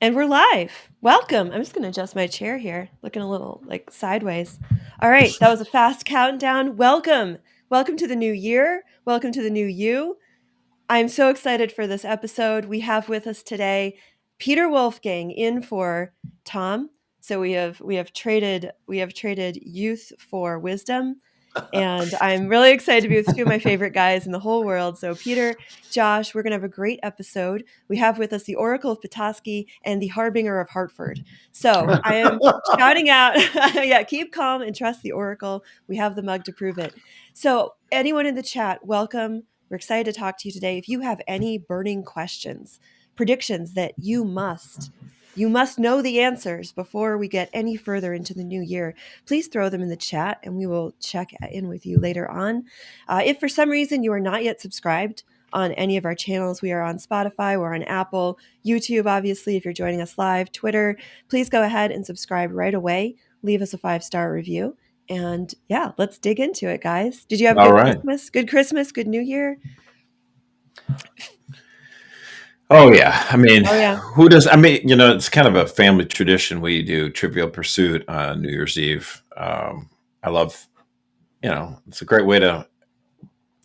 And we're live. Welcome. I'm just going to adjust my chair here, looking a little like sideways. All right, that was a fast countdown. Welcome. Welcome to the new year. Welcome to the new you. I'm so excited for this episode. We have with us today Peter Wolfgang in for Tom. So we have traded youth for wisdom. And I'm really excited to be with two of my favorite guys in the whole world. So, Peter, Josh, we're going to have a great episode. We have with us the Oracle of Petoskey and the Harbinger of Hartford. So, I am shouting out, yeah, keep calm and trust the Oracle. We have the mug to prove it. So, anyone in the chat, welcome. We're excited to talk to you today. If you have any burning questions, predictions that you must know the answers before we get any further into the new year, please throw them in the chat and we will check in with you later on. If for some reason you are not yet subscribed on any of our channels, we are on Spotify, we're on Apple, YouTube, obviously, if you're joining us live, Twitter, please go ahead and subscribe right away. Leave us a 5-star review. And yeah, let's dig into it, guys. Did you have a good Christmas? Good Christmas? Good New Year? Oh yeah. I mean, who does? I mean, it's kind of a family tradition. We do Trivial Pursuit on New Year's Eve. I love, it's a great way to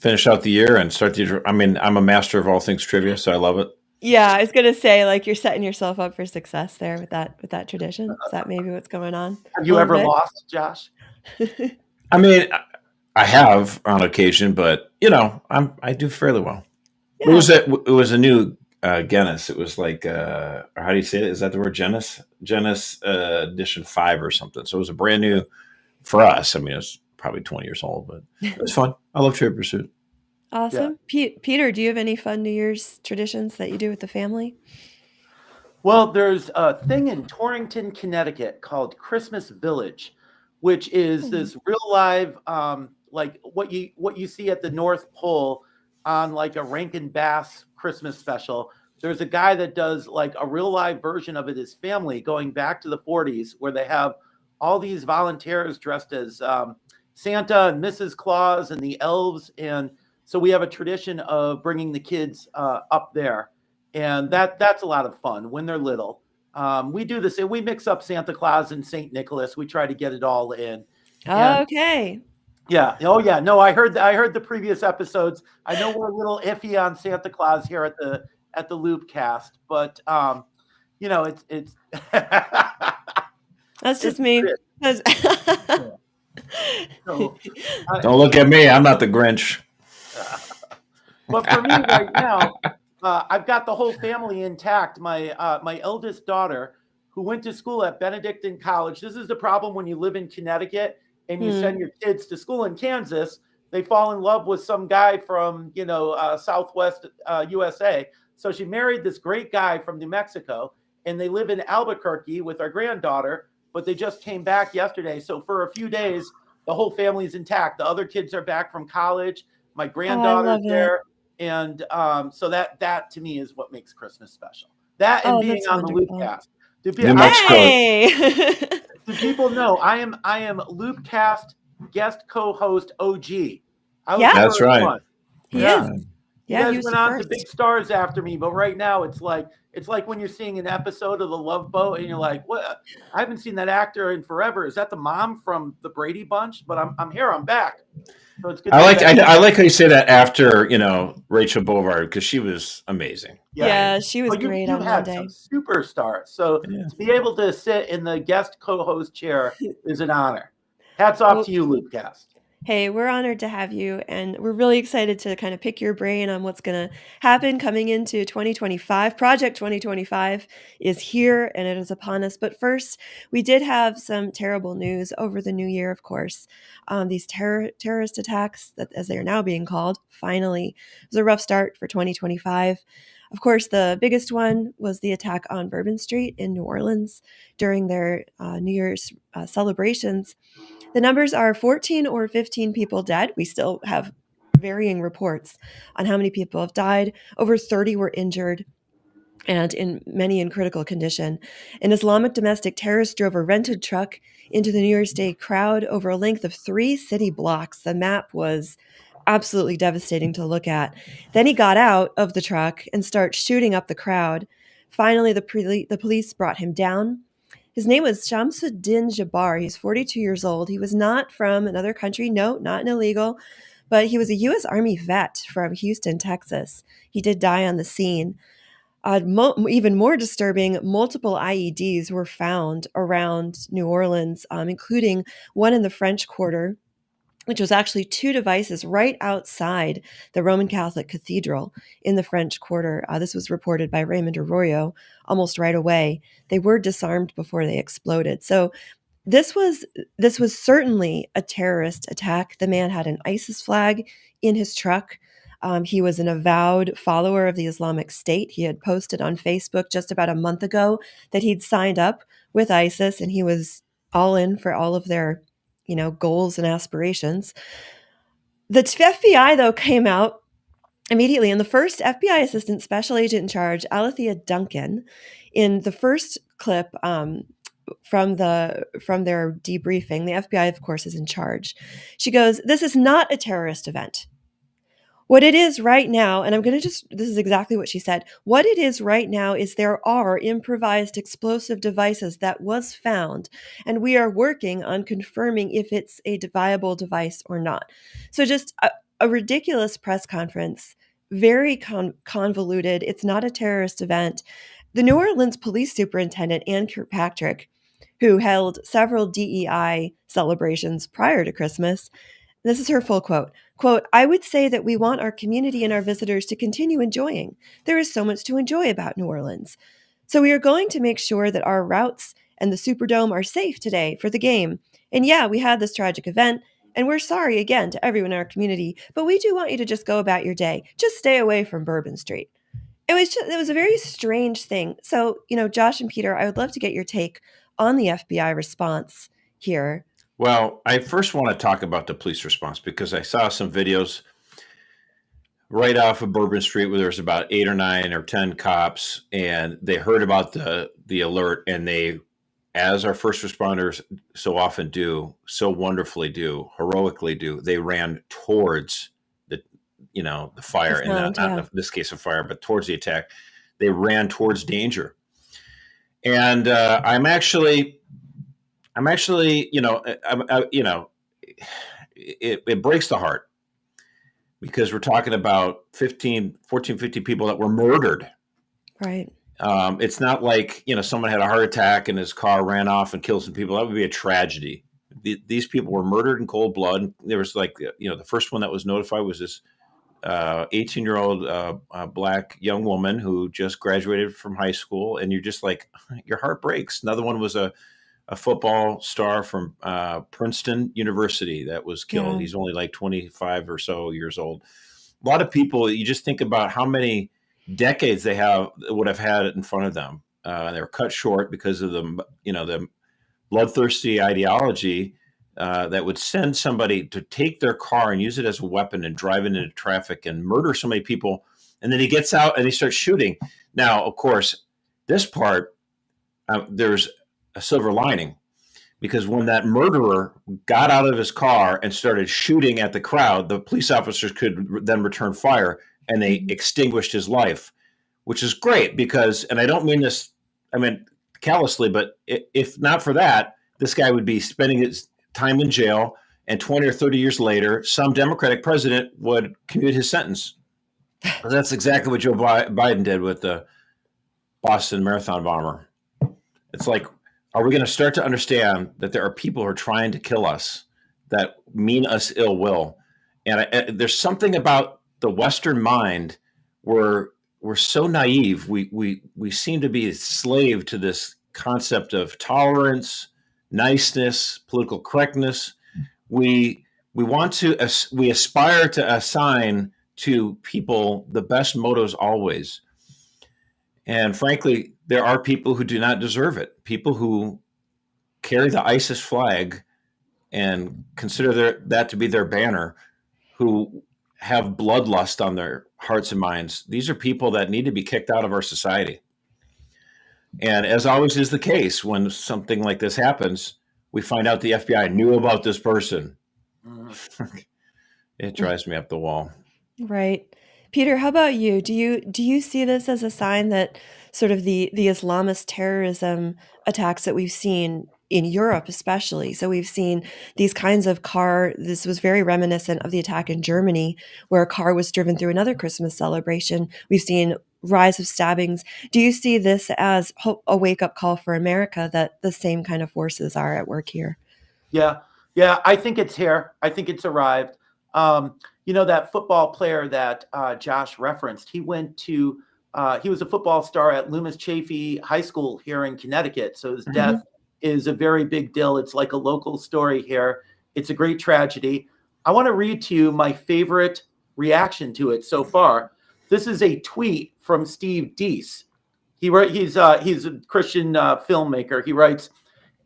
finish out the year and start the year. I mean, I'm a master of all things trivia, so I love it. Yeah, I was gonna say, like, you're setting yourself up for success there with that tradition. Is that maybe what's going on? Have you ever lost, Josh? I mean, I have on occasion, but I do fairly well. Yeah. It was a new Guinness. It was like, how do you say it? Is that the word Guinness? Guinness edition 5 or something. So it was a brand new for us. I mean, it's probably 20 years old, but it was fun. I love Trivial Pursuit. Awesome. Yeah. Peter, do you have any fun New Year's traditions that you do with the family? Well, there's a thing in Torrington, Connecticut called Christmas Village, which is this real live, like what you see at the North Pole on like a Rankin Bass Christmas special. There's a guy that does like a real live version of it, his family, going back to the 40s, where they have all these volunteers dressed as Santa and Mrs. Claus and the elves. And so we have a tradition of bringing the kids up there. And that's a lot of fun when they're little. We do this, and we mix up Santa Claus and St. Nicholas. We try to get it all in. Okay. Yeah. Oh, yeah. No, I heard the previous episodes. I know we're a little iffy on Santa Claus here at the LOOPcast, but it's that's just me. So, don't look at me. I'm not the Grinch. But for me right now, I've got the whole family intact. My eldest daughter, who went to school at Benedictine College. This is the problem when you live in Connecticut and you send your kids to school in Kansas. They fall in love with some guy from Southwest USA. So she married this great guy from New Mexico, and they live in Albuquerque with our granddaughter. But they just came back yesterday. So for a few days, the whole family's intact. The other kids are back from college. My granddaughter's there. And so that to me is what makes Christmas special. That and being on the LOOPcast. Do people know I am LOOPcast guest co-host OG? That's right. Yeah. You guys went on to big stars after me, but right now it's like when you're seeing an episode of The Love Boat and you're like, what? I haven't seen that actor in forever. Is that the mom from the Brady Bunch? But I'm here. I'm back. So it's good. I like how you say that after Rachel Bovard, because she was amazing. Yeah, she was great on Monday. Some superstars. So to be able to sit in the guest co-host chair is an honor. Hats off to you, LOOPcast. Hey, we're honored to have you, and we're really excited to kind of pick your brain on what's going to happen coming into 2025. Project 2025 is here, and it is upon us. But first, we did have some terrible news over the new year, of course. These terrorist attacks, as they are now being called, finally, it was a rough start for 2025. Of course, the biggest one was the attack on Bourbon Street in New Orleans during their New Year's celebrations. The numbers are 14 or 15 people dead. We still have varying reports on how many people have died. Over 30 were injured, and many in critical condition. An Islamic domestic terrorist drove a rented truck into the New Year's Day crowd over a length of 3 city blocks. The map was absolutely devastating to look at. Then he got out of the truck and started shooting up the crowd. Finally, the police brought him down. His name was Shamsuddin Jabbar. He's 42 years old. He was not from another country. No, not an illegal, but he was a U.S. Army vet from Houston, Texas. He did die on the scene. Even more disturbing, multiple IEDs were found around New Orleans, including one in the French Quarter, which was actually 2 devices right outside the Roman Catholic Cathedral in the French Quarter. This was reported by Raymond Arroyo almost right away. They were disarmed before they exploded. So this was certainly a terrorist attack. The man had an ISIS flag in his truck. He was an avowed follower of the Islamic State. He had posted on Facebook just about a month ago that he'd signed up with ISIS, and he was all in for all of their, goals and aspirations. The FBI, though, came out immediately, and the first FBI Assistant Special Agent in Charge, Alethea Duncan, in the first clip from their debriefing, the FBI, of course, is in charge. She goes, "This is not a terrorist event. What it is right now," and this is exactly what she said. "What it is right now is there are improvised explosive devices that was found, and we are working on confirming if it's a viable device or not." So just a ridiculous press conference, very convoluted. It's not a terrorist event. The New Orleans police superintendent, Ann Kirkpatrick, who held several DEI celebrations prior to Christmas, this is her full quote. Quote, "I would say that we want our community and our visitors to continue enjoying. There is so much to enjoy about New Orleans. So we are going to make sure that our routes and the Superdome are safe today for the game. And yeah, we had this tragic event, and we're sorry again to everyone in our community, but we do want you to just go about your day. Just stay away from Bourbon Street." It was a very strange thing. So, Josh and Peter, I would love to get your take on the FBI response here. Well, I first want to talk about the police response because I saw some videos right off of Bourbon Street where there's about 8 or 9 or 10 cops, and they heard about the alert, and they, as our first responders so often do, so wonderfully do, heroically do, they ran towards the fire, Sound, not in this case a fire, but towards the attack. They ran towards danger, and I'm actually, it breaks the heart because we're talking about 14, 15 people that were murdered. Right. It's not like, someone had a heart attack and his car ran off and killed some people. That would be a tragedy. These people were murdered in cold blood. There was the first one that was notified was this 18-year-old black young woman who just graduated from high school. And you're just like, your heart breaks. Another one was a football star from Princeton University that was killed. Yeah. He's only like 25 or so years old. A lot of people, you just think about how many decades they would have had it in front of them. They were cut short because of the bloodthirsty ideology that would send somebody to take their car and use it as a weapon and drive into traffic and murder so many people. And then he gets out and he starts shooting. Now, of course, this part, there's a silver lining, because when that murderer got out of his car and started shooting at the crowd, the police officers could then return fire and they extinguished his life, which is great because, and I don't mean this, callously, but if not for that, this guy would be spending his time in jail, and 20 or 30 years later, some Democratic president would commute his sentence. That's exactly what Joe Biden did with the Boston Marathon bomber. It's like, are we going to start to understand that there are people who are trying to kill us that mean us ill will? And there's something about the Western mind where we're so naive. We seem to be a slave to this concept of tolerance, niceness, political correctness. We aspire to assign to people the best motives always. And frankly, there are people who do not deserve it. People who carry the ISIS flag and consider that to be their banner, who have bloodlust on their hearts and minds. These are people that need to be kicked out of our society. And as always is the case, when something like this happens, we find out the FBI knew about this person. It drives me up the wall. Right. Peter, how about you? Do you see this as a sign that sort of the Islamist terrorism attacks that we've seen in Europe especially? So we've seen these kinds of this was very reminiscent of the attack in Germany where a car was driven through another Christmas celebration. We've seen rise of stabbings. Do you see this as a wake-up call for America that the same kind of forces are at work here? Yeah, I think it's here. I think it's arrived. That football player that Josh referenced, he was a football star at Loomis Chaffee High School here in Connecticut. So his death is a very big deal. It's like a local story here. It's a great tragedy. I want to read to you my favorite reaction to it so far. This is a tweet from Steve Deese. He's a Christian filmmaker. He writes,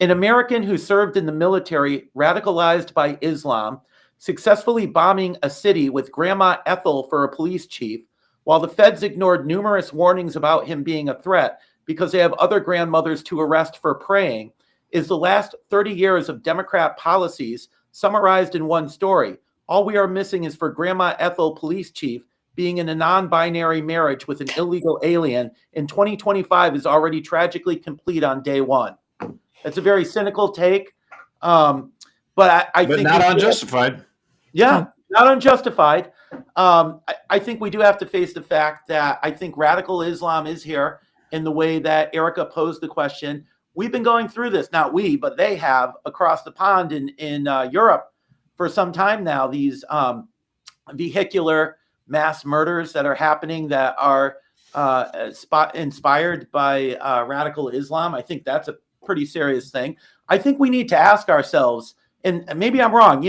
"An American who served in the military, radicalized by Islam, successfully bombing a city with Grandma Ethel for a police chief, while the feds ignored numerous warnings about him being a threat because they have other grandmothers to arrest for praying, is the last 30 years of Democrat policies summarized in one story. All we are missing is for Grandma Ethel, police chief, being in a non-binary marriage with an illegal alien in 2025 is already tragically complete on day one." That's a very cynical take, but I think not unjustified. Yeah, not unjustified. I think we do have to face the fact that I think radical Islam is here in the way that Erica posed the question. We've been going through this, not we, but they have across the pond in Europe for some time now. These vehicular mass murders that are happening that are inspired by radical Islam. I think that's a pretty serious thing. I think we need to ask ourselves, and maybe I'm wrong,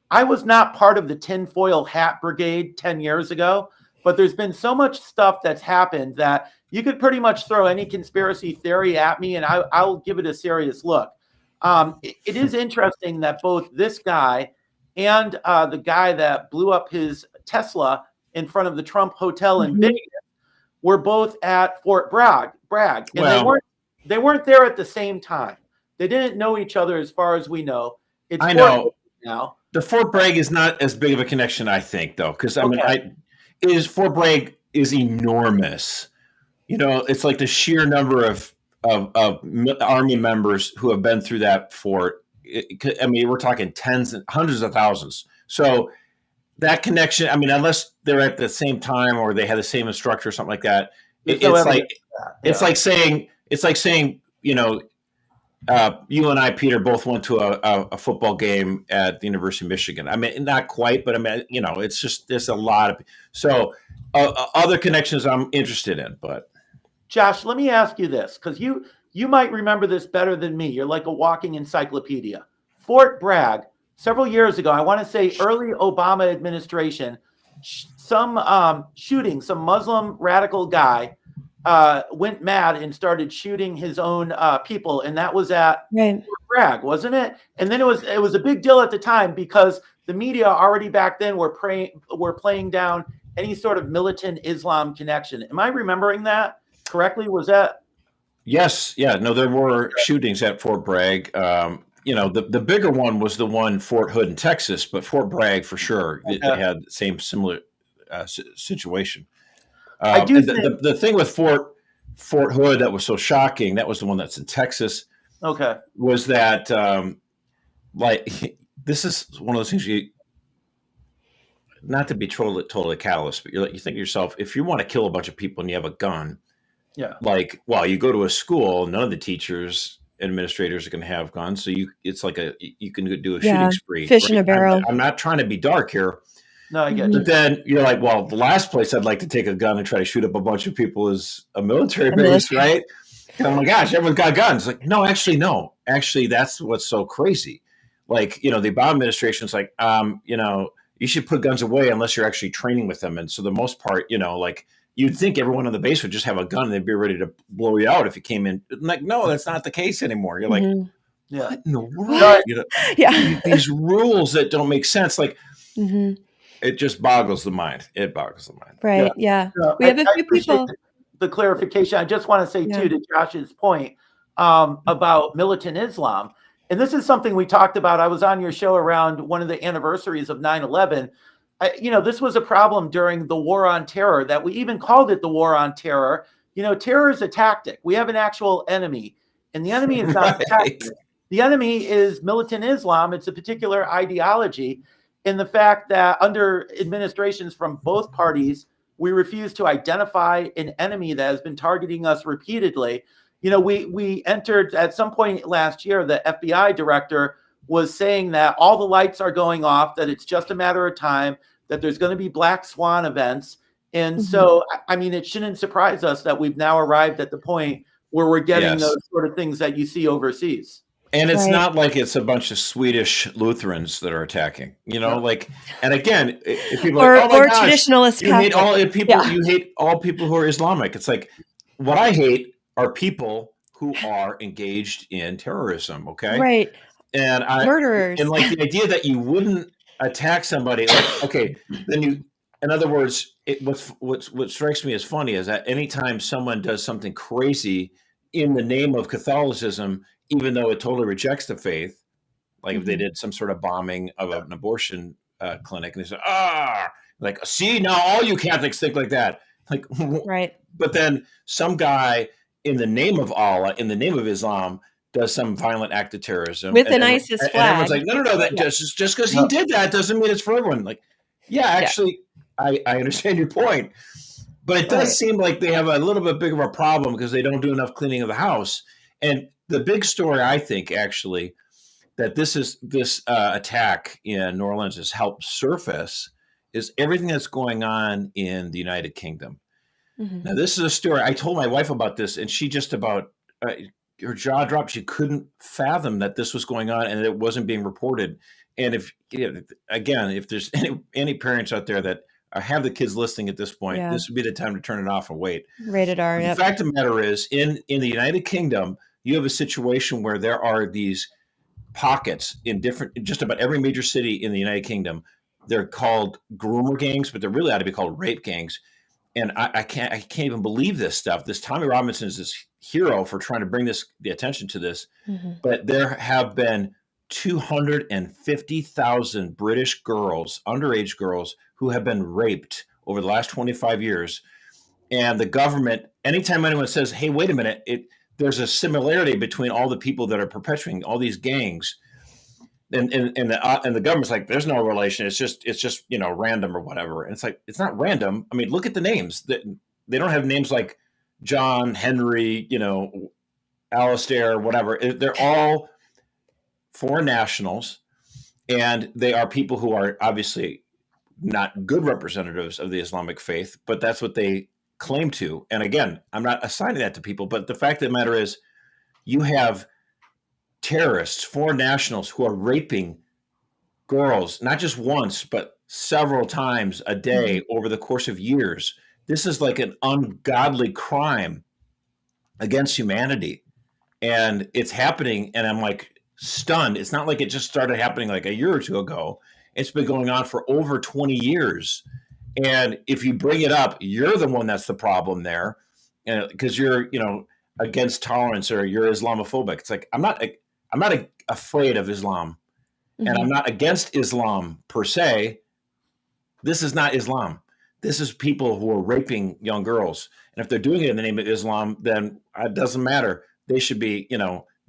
I was not part of the tinfoil hat brigade 10 years ago, but there's been so much stuff that's happened that you could pretty much throw any conspiracy theory at me and I'll give it a serious look. It is interesting that both this guy and the guy that blew up his Tesla in front of the Trump Hotel in Vegas were both at Fort Bragg. And they weren't there at the same time. They didn't know each other as far as we know. I know. Now. The Fort Bragg is not as big of a connection, I think, though, because Fort Bragg is enormous. It's like the sheer number of Army members who have been through that fort. We're talking tens and hundreds of thousands. So that connection, unless they're at the same time or they had the same instructor or something like that, it's like saying, you and I, Peter, both went to a football game at the University of Michigan. Not quite, but it's just there's a lot of other connections I'm interested in. But Josh, let me ask you this, because you might remember this better than me. You're like a walking encyclopedia. Fort Bragg, several years ago, I want to say early Obama administration, some Muslim radical guy went mad and started shooting his own people, and that was at Fort Bragg, wasn't it? And then it was a big deal at the time because the media already back then were playing down any sort of militant Islam connection. Am I remembering that correctly? Was that? Yes, yeah, no, there were shootings at Fort Bragg. The bigger one was the one Fort Hood in Texas, but Fort Bragg for sure it had the same similar situation. The thing with Fort Hood that was so shocking, that was the one that's in Texas. Okay. Was that this is one of those things not to be totally callous, but you think to yourself, if you want to kill a bunch of people and you have a gun, you go to a school, none of the teachers and administrators are going to have guns, so you can do a shooting spree. Fish in a barrel. I'm not trying to be dark here. No, I get you. But then you're like, well, the last place I'd like to take a gun and try to shoot up a bunch of people is a military base, right? Oh my gosh, everyone's got guns. Like, no. Actually, that's what's so crazy. Like, the Obama administration's like, you should put guns away unless you're actually training with them. And so the most part, you'd think everyone on the base would just have a gun and they'd be ready to blow you out if you came in. Like, no, that's not the case anymore. You're like, what in the world? These rules that don't make sense. Like, it just boggles the mind. It boggles the mind. Right. Yeah. We have a few people. The clarification. I just want to say too, to Josh's point about militant Islam. And this is something we talked about. I was on your show around one of the anniversaries of 9/11. this was a problem during the war on terror, that we even called it the war on terror. Terror is a tactic. We have an actual enemy, and the enemy is not the tactic. The enemy is militant Islam. It's a particular ideology. And the fact that under administrations from both parties, we refuse to identify an enemy that has been targeting us repeatedly. We entered at some point last year, the FBI director was saying that all the lights are going off, that it's just a matter of time, that there's going to be black swan events. And so, it shouldn't surprise us that we've now arrived at the point where we're getting those sort of things that you see overseas. And it's not like it's a bunch of Swedish Lutherans that are attacking, and again, if people are like, oh my gosh, traditionalist you hate all people, you hate all people who are Islamic. It's like, what I hate are people who are engaged in terrorism. Okay. Right. And murderers. And like the idea that you wouldn't attack somebody, like, okay, then in other words, what strikes me as funny is that anytime someone does something crazy in the name of Catholicism, even though it totally rejects the faith, like if they did some sort of bombing of an abortion clinic, and they say, like, see, now all you Catholics think like that. Like, right. But then some guy in the name of Allah, in the name of Islam, does some violent act of terrorism with an ISIS flag. And everyone's like, no, that just because he did that doesn't mean it's for everyone. Like, actually, I understand your point. But it does seem like they have a little bit bigger of a problem because they don't do enough cleaning of the house. And the big story, I think, actually, that this attack in New Orleans has helped surface is everything that's going on in the United Kingdom. Now, this is a story. I told my wife about this, and she just about her jaw dropped. She couldn't fathom that this was going on and it wasn't being reported. And if there's any parents out there that have the kids listening at this point, this would be the time to turn it off and wait. Rated R. The fact of the matter is, in the United Kingdom, you have a situation where there are these pockets in just about every major city in the United Kingdom. They're called groomer gangs, but they really ought to be called rape gangs. And I can't even believe this stuff. This Tommy Robinson is this hero for trying to bring the attention to this. But there have been 250,000 British girls, underage girls, who have been raped over the last 25 years. And the government, anytime anyone says, hey, wait a minute, there's a similarity between all the people that are perpetuating all these gangs. And the government's like, there's no relation. It's just random or whatever. And it's like, it's not random. I mean, look at the names. They don't have names like John, Henry, Alistair, whatever. They're all foreign nationals, and they are people who are obviously not good representatives of the Islamic faith, but that's what they claim to. And again, I'm not assigning that to people, but the fact of the matter is, you have terrorists, foreign nationals, who are raping girls, not just once, but several times a day over the course of years. This is like an ungodly crime against humanity. And it's happening, and I'm like stunned. It's not like it just started happening like a year or two ago. It's been going on for over 20 years. And if you bring it up, you're the one that's the problem there, because you're, against tolerance or you're Islamophobic. It's like, I'm not afraid of Islam, and I'm not against Islam per se. This is not Islam. This is people who are raping young girls. And if they're doing it in the name of Islam, then it doesn't matter. They should be,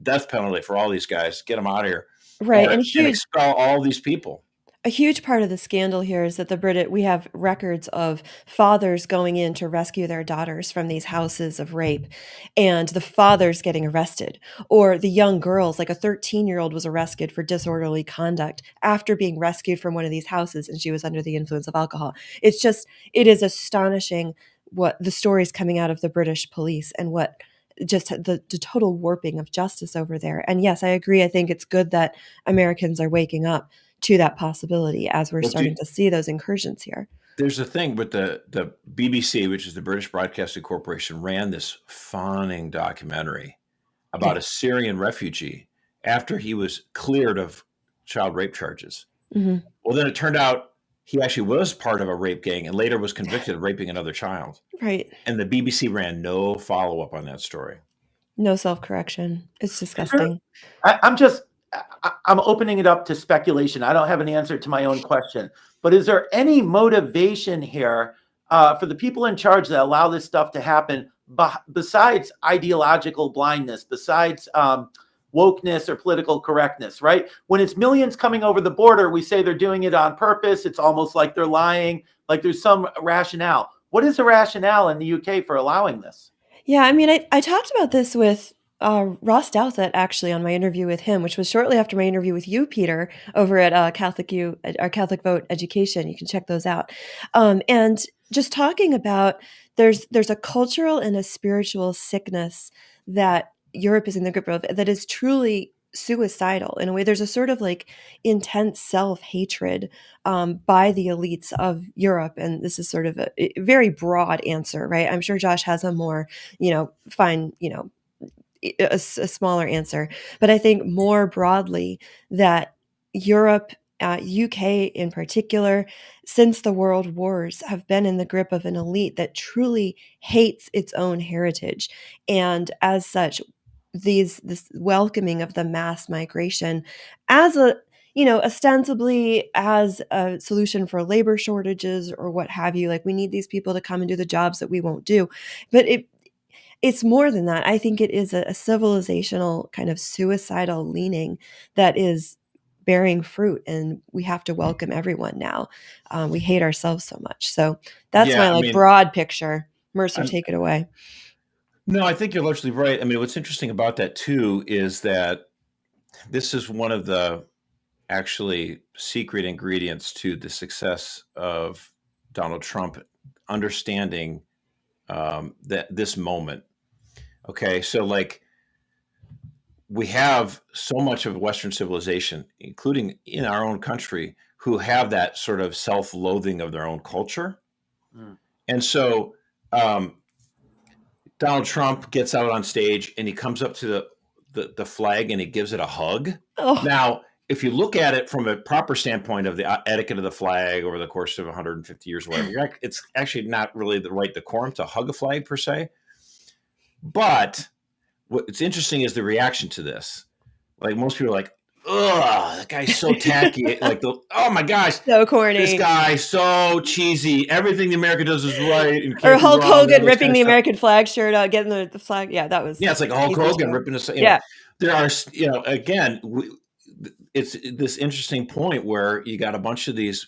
death penalty for all these guys. Get them out of here. Right. And expel all these people. A huge part of the scandal here is that we have records of fathers going in to rescue their daughters from these houses of rape, and the fathers getting arrested, or the young girls, like a 13-year-old was arrested for disorderly conduct after being rescued from one of these houses, and she was under the influence of alcohol. It is astonishing what the stories coming out of the British police and what just the total warping of justice over there. And yes, I agree. I think it's good that Americans are waking up to that possibility as we're starting to see those incursions here. There's a thing with the BBC, which is the British Broadcasting Corporation, ran this fawning documentary about a Syrian refugee after he was cleared of child rape charges. Well, then it turned out he actually was part of a rape gang and later was convicted of raping another child. Right. And the BBC ran no follow-up on that story. No self-correction. It's disgusting. I'm just I'm opening it up to speculation. I don't have an answer to my own question, but is there any motivation here for the people in charge that allow this stuff to happen besides ideological blindness, besides wokeness or political correctness, right? When it's millions coming over the border, we say they're doing it on purpose. It's almost like they're lying, like there's some rationale. What is the rationale in the UK for allowing this? Yeah, I mean, I talked about this with Ross Douthat actually on my interview with him, which was shortly after my interview with you, Peter, over at our Catholic Vote Education. You can check those out. And just talking about there's a cultural and a spiritual sickness that Europe is in the grip of that is truly suicidal in a way. There's a sort of like intense self-hatred by the elites of Europe, and this is sort of a very broad answer, right? I'm sure Josh has a more a smaller answer. But I think more broadly that Europe, UK in particular, since the world wars, have been in the grip of an elite that truly hates its own heritage. And as such, this welcoming of the mass migration as ostensibly as a solution for labor shortages or what have you, like we need these people to come and do the jobs that we won't do. But it's more than that. I think it is a civilizational kind of suicidal leaning that is bearing fruit, and we have to welcome everyone now. We hate ourselves so much. So that's my broad picture. Mercer, take it away. No, I think you're largely right. I mean, what's interesting about that too is that this is one of the actually secret ingredients to the success of Donald Trump understanding that this moment. Okay, so like we have so much of Western civilization, including in our own country, who have that sort of self-loathing of their own culture. And so Donald Trump gets out on stage and he comes up to the flag and he gives it a hug. Oh. Now, if you look at it from a proper standpoint of the etiquette of the flag over the course of 150 years or whatever, it's actually not really the right decorum to hug a flag per se. But what's interesting is the reaction to this. Like most people are like, ugh, that guy's so tacky. Oh my gosh. So corny. This guy's so cheesy. Everything America does is right. And or Hulk Hogan ripping the American flag shirt out, getting the flag. Yeah, that was. Yeah, it's like Hulk Hogan ripping the. Yeah. There are, again, it's this interesting point where you got a bunch of these,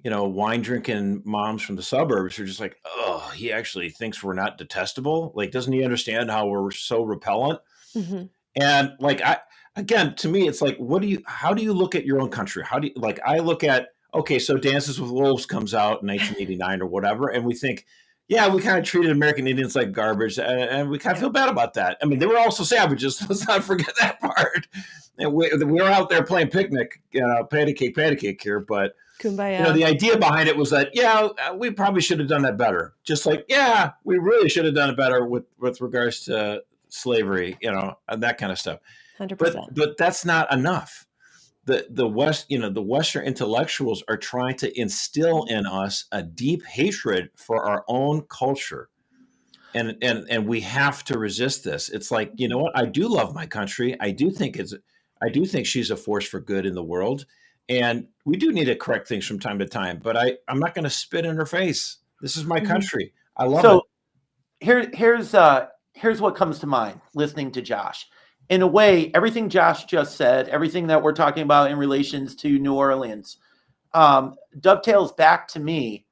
wine drinking moms from the suburbs who are just like, oh, he actually thinks we're not detestable. Like, doesn't he understand how we're so repellent? Mm-hmm. And like, again, to me, it's like, how do you look at your own country? How do you, like, I look at, okay, so Dances with Wolves comes out in 1989 or whatever. And we think, yeah, we kind of treated American Indians like garbage. And we kind of feel bad about that. I mean, they were also savages. Let's not forget that part. And we were out there playing picnic, patty cake here. But, Kumbaya. The idea behind it was that, we probably should have done that better. Just like, we really should have done it better with regards to slavery, and that kind of stuff. 100%. But that's not enough. The West, the Western intellectuals are trying to instill in us a deep hatred for our own culture. And we have to resist this. It's like, you know what? I do love my country. I do think she's a force for good in the world. And we do need to correct things from time to time, but I'm not going to spit in her face. This is my country. I love it. Here's what comes to mind listening to Josh. In a way, everything Josh just said, everything that we're talking about in relations to New Orleans, dovetails back to me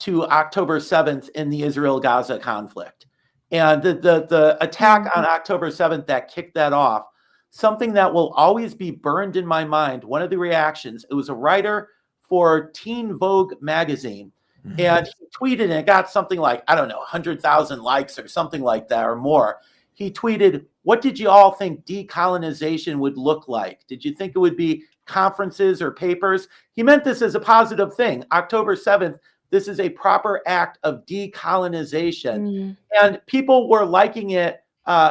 to October 7th in the Israel-Gaza conflict. And the attack on October 7th that kicked that off, something that will always be burned in my mind. One of the reactions, it was a writer for Teen Vogue magazine. And he tweeted, and it got something like, 100,000 likes or something like that or more. He tweeted, what did you all think decolonization would look like? Did you think it would be conferences or papers? He meant this as a positive thing. October 7th, this is a proper act of decolonization. And people were liking it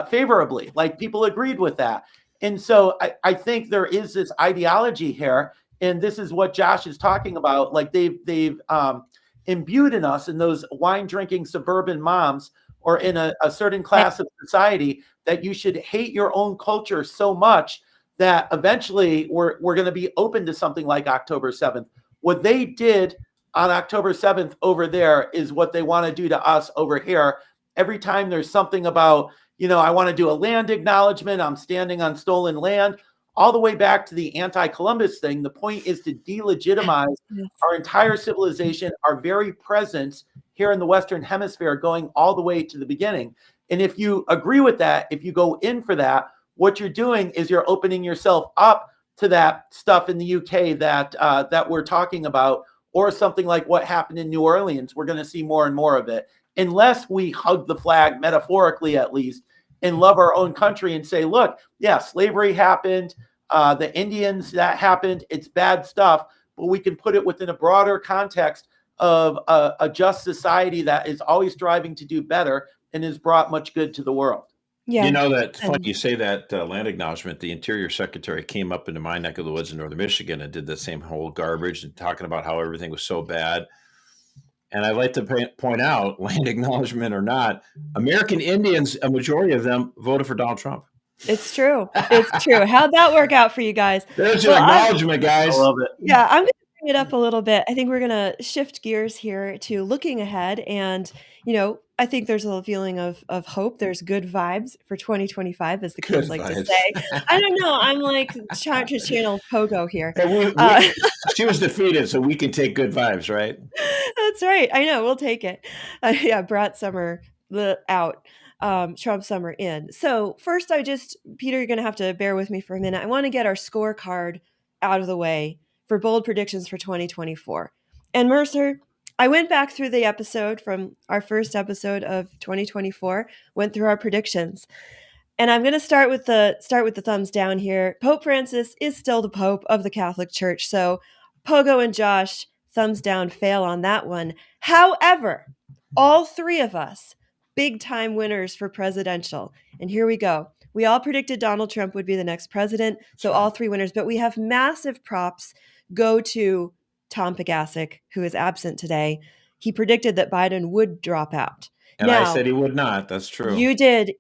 favorably. Like people agreed with that. And so I think there is this ideology here, and this is what Josh is talking about. Like they've imbued in us, in those wine drinking suburban moms, or in a certain class of society, that you should hate your own culture so much that eventually we're going to be open to something like October 7th. What they did on October 7th over there is what they want to do to us over here. Every time there's something about, I want to do a land acknowledgement, I'm standing on stolen land, all the way back to the anti-Columbus thing. The point is to delegitimize our entire civilization, our very presence here in the Western Hemisphere, going all the way to the beginning. And if you agree with that, if you go in for that, what you're doing is you're opening yourself up to that stuff in the UK that we're talking about, or something like what happened in New Orleans. We're going to see more and more of it, unless we hug the flag, metaphorically at least, and love our own country and say, look, yeah, slavery happened, the Indians, that happened, it's bad stuff, but we can put it within a broader context of a just society that is always striving to do better and has brought much good to the world. Yeah. That's funny you say that land acknowledgement. The Interior Secretary came up into my neck of the woods in northern Michigan and did the same whole garbage and talking about how everything was so bad. And I'd like to point out, land acknowledgement or not, American Indians, a majority of them voted for Donald Trump. It's true. It's true. How'd that work out for you guys? There's your acknowledgement, guys. I love it. Yeah, I'm going to bring it up a little bit. I think we're going to shift gears here to looking ahead. And, I think there's a feeling of hope. There's good vibes for 2025, as the kids like to say. I don't know. I'm like trying to channel Pogo here. She was defeated, so we can take good vibes, right? That's right. I know. We'll take it. Brat Summer out. Trump summer in. So first, Peter, you're going to have to bear with me for a minute. I want to get our scorecard out of the way for bold predictions for 2024. And Mercer, I went back through the episode from our first episode of 2024, went through our predictions. And I'm going to start with the thumbs down here. Pope Francis is still the Pope of the Catholic Church. So Pogo and Josh, thumbs down, fail on that one. However, all three of us, big time winners for presidential. And here we go. We all predicted Donald Trump would be the next president. So all three winners, but we have massive props go to Tom Pegasic, who is absent today. He predicted that Biden would drop out. And now, I said he would not. That's true. You did.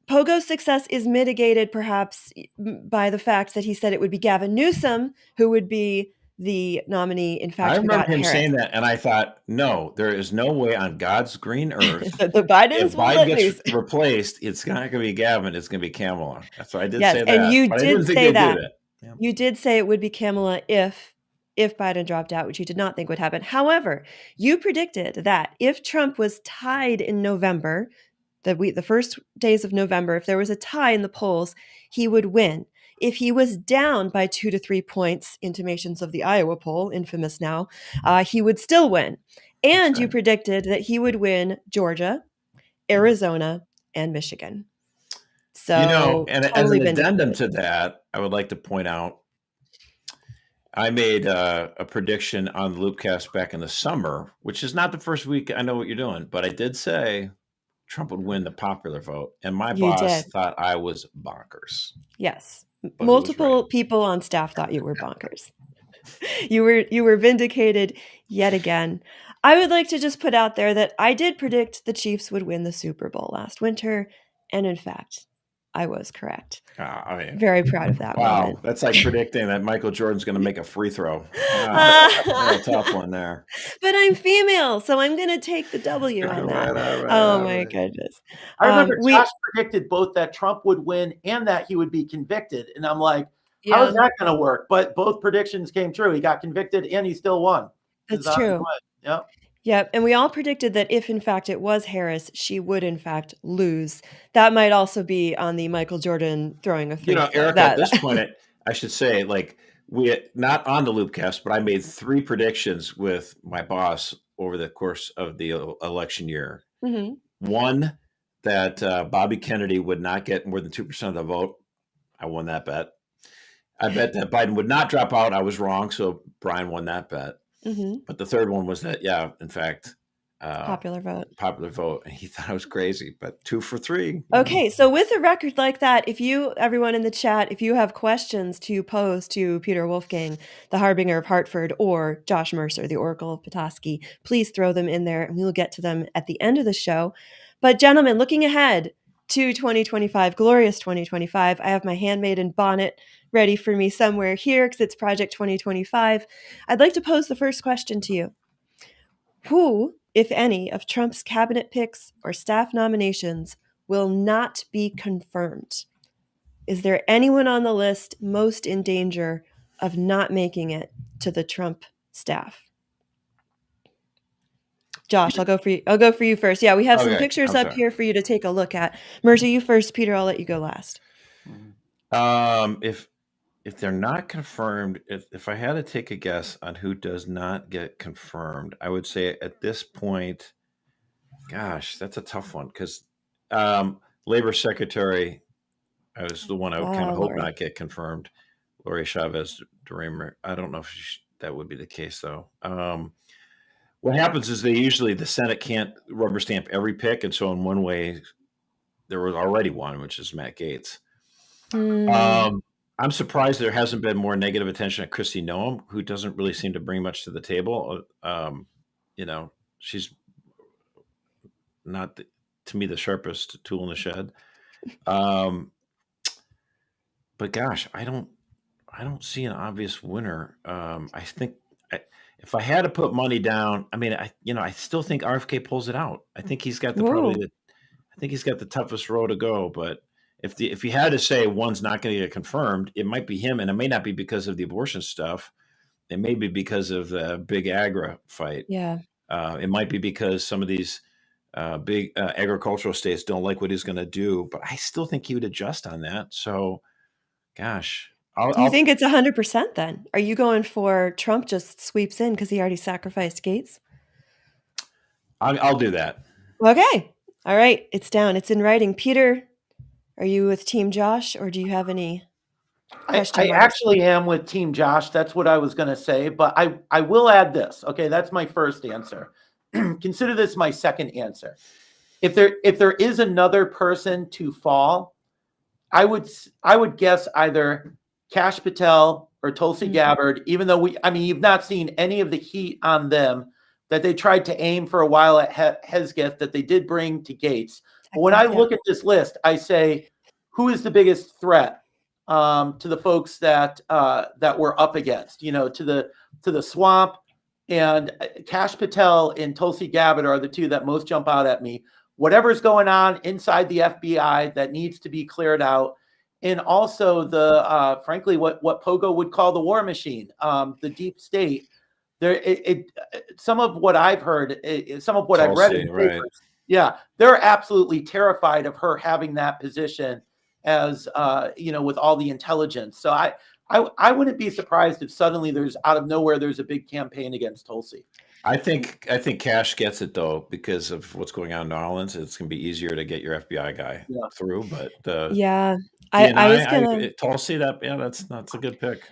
Pogo's success is mitigated perhaps by the fact that he said it would be Gavin Newsom who would be the nominee. In fact, I remember him saying that, and I thought, no, there is no way on God's green earth that the Bidens if Biden gets replaced, it's not going to be Gavin, it's going to be Kamala. That's why I did say that. And you did say that. Yeah. You did say it would be Kamala if Biden dropped out, which you did not think would happen. However, you predicted that if Trump was tied in November, the first days of November, if there was a tie in the polls, he would win. If he was down by 2 to 3 points, intimations of the Iowa poll, infamous now, he would still win. And you predicted that he would win Georgia, Arizona, and Michigan. So, and as an addendum to that, I would like to point out, I made a prediction on the LOOPcast back in the summer, which is not the first week I know what you're doing, but I did say Trump would win the popular vote, and my boss thought I was bonkers. Yes. But multiple people on staff thought you were bonkers. You were vindicated yet again. I would like to just put out there that I did predict the Chiefs would win the Super Bowl last winter, and in fact, I was correct. Very proud of that. Wow, moment. That's like predicting that Michael Jordan's going to make a free throw. A tough one there. But I'm female, so I'm going to take the W on that. Oh my goodness! I remember Josh predicted both that Trump would win and that he would be convicted, and I'm like, how is that going to work? But both predictions came true. He got convicted and he still won. That's true. Yep. Yep. And we all predicted that if, in fact, it was Harris, she would, in fact, lose. That might also be on the Michael Jordan throwing a free throw. Erica, at this point, I should say, we not on the LOOPcast, but I made 3 predictions with my boss over the course of the election year. Mm-hmm. One, that Bobby Kennedy would not get more than 2% of the vote. I won that bet. I bet that Biden would not drop out. I was wrong, so Brian won that bet. Mm-hmm. But the third one was that, in fact, popular vote. And he thought I was crazy, but 2 for 3. Okay, so with a record like that, everyone in the chat, if you have questions to pose to Peter Wolfgang, the Harbinger of Hartford, or Josh Mercer, the Oracle of Petoskey, please throw them in there and we will get to them at the end of the show. But gentlemen, looking ahead, to 2025, glorious 2025. I have my handmaiden bonnet ready for me somewhere here because it's Project 2025. I'd like to pose the first question to you. Who, if any, of Trump's cabinet picks or staff nominations will not be confirmed? Is there anyone on the list most in danger of not making it to the Trump staff? Josh, I'll go for you first. Yeah, we have some pictures up here for you to take a look at. Mirza, you first. Peter, I'll let you go last. If they're not confirmed, if I had to take a guess on who does not get confirmed, I would say at this point, gosh, that's a tough one because Labor Secretary, I was the one I would kind of hope not get confirmed. Lori Chavez DeRemer. I don't know if that would be the case though. What happens is the Senate can't rubber stamp every pick, and so in one way, there was already one, which is Matt Gaetz. I'm surprised there hasn't been more negative attention at Kristi Noem, who doesn't really seem to bring much to the table. She's not, to me, the sharpest tool in the shed. But gosh, I don't see an obvious winner. I think if I had to put money down, I still think RFK pulls it out. I think he's got the toughest road to go. But if you had to say one's not going to get confirmed, it might be him, and it may not be because of the abortion stuff. It may be because of the big agra fight. Yeah. It might be because some of these big agricultural states don't like what he's going to do. But I still think he would adjust on that. So, gosh. Do you think it's 100% then? Are you going for Trump just sweeps in because he already sacrificed Gaetz? I'll do that. Okay. All right. It's down. It's in writing. Peter, are you with Team Josh or do you have any question marks? I actually am with Team Josh. That's what I was going to say. But I will add this. Okay. That's my first answer. Consider this my second answer. If there is another person to fall, I would guess either Kash Patel or Tulsi Gabbard, even though you've not seen any of the heat on them that they tried to aim for a while at Hesketh that they did bring to Gaetz. But when I look at this list, I say, who is the biggest threat to the folks that we're up against? To the swamp, and Kash Patel and Tulsi Gabbard are the two that most jump out at me. Whatever's going on inside the FBI that needs to be cleared out. And also the, frankly, what Pogo would call the war machine, the deep state. Some of what I've heard, some of what I've read in papers, they're absolutely terrified of her having that position as, with all the intelligence. So I wouldn't be surprised if suddenly there's out of nowhere, there's a big campaign against Tulsi. I think Kash gets it though, because of what's going on in New Orleans. It's going to be easier to get your FBI guy through, but I was gonna Tulsi. That's a good pick.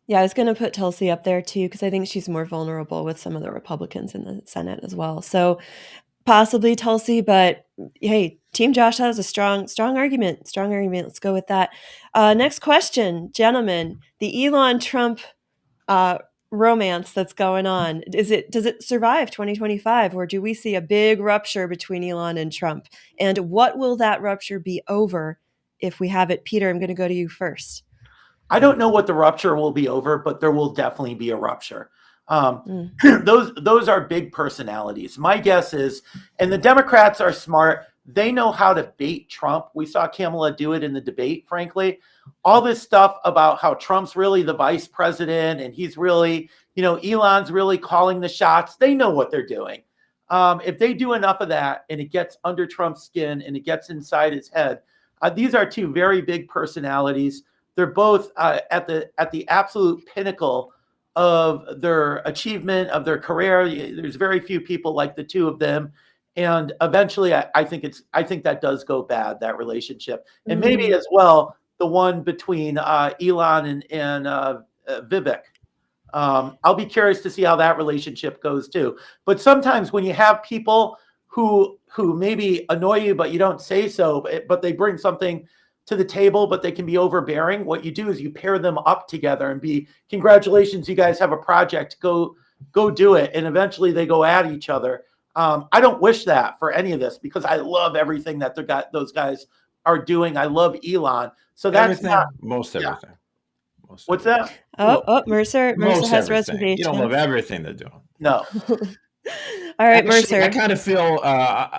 Yeah, I was gonna put Tulsi up there too because I think she's more vulnerable with some of the Republicans in the Senate as well. So possibly Tulsi, but hey, Team Josh has a strong argument. Strong argument. Let's go with that. Next question, gentlemen. The Elon Trump romance that's going on. Does it survive 2025, or do we see a big rupture between Elon and Trump? And what will that rupture be over if we have it? Peter, I'm going to go to you first. I don't know what the rupture will be over, but there will definitely be a rupture. Those are big personalities. My guess is, and the Democrats are smart, they know how to bait Trump. We saw Kamala do it in the debate, frankly. All this stuff about how Trump's really the vice president and he's really, Elon's really calling the shots. They know what they're doing. If they do enough of that and it gets under Trump's skin and it gets inside his head, these are two very big personalities. They're both at the absolute pinnacle of their achievement, of their career. There's very few people like the two of them. And eventually, I think that does go bad, that relationship. And maybe as well, the one between Elon and Vivek. I'll be curious to see how that relationship goes too. But sometimes when you have people who maybe annoy you, but you don't say so, but they bring something to the table, but they can be overbearing, what you do is you pair them up together and congratulations, you guys have a project, go do it. And eventually they go at each other. I don't wish that for any of this because I love everything that those guys are doing. I love Elon. So that's everything, not most everything. Most what's everything. that? Mercer Most has everything. You don't love reservations. everything they're doing. No. All right, Actually, Mercer. I kind of feel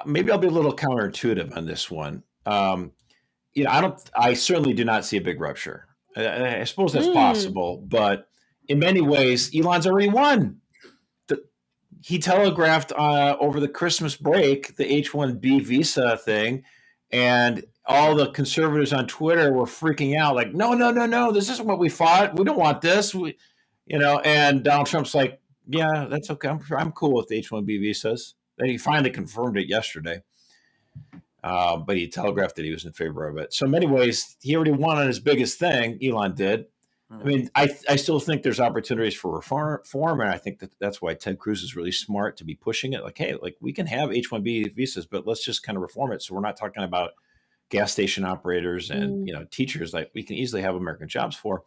maybe I'll be a little counterintuitive on this one. I certainly do not see a big rupture. I suppose that's possible, but in many ways, Elon's already won. He telegraphed over the Christmas break the H-1B visa thing, and all the conservatives on Twitter were freaking out, like, no, this isn't what we fought. We don't want this. And Donald Trump's like, yeah, that's okay. I'm cool with the H-1B visas. He finally confirmed it yesterday. But he telegraphed that he was in favor of it. So in many ways, he already won on his biggest thing. Elon did. I mean, I still think there's opportunities for reform, and I think that's why Ted Cruz is really smart to be pushing it. Like, hey, we can have H-1B visas, but let's just kind of reform it so we're not talking about gas station operators and teachers like we can easily have American jobs for.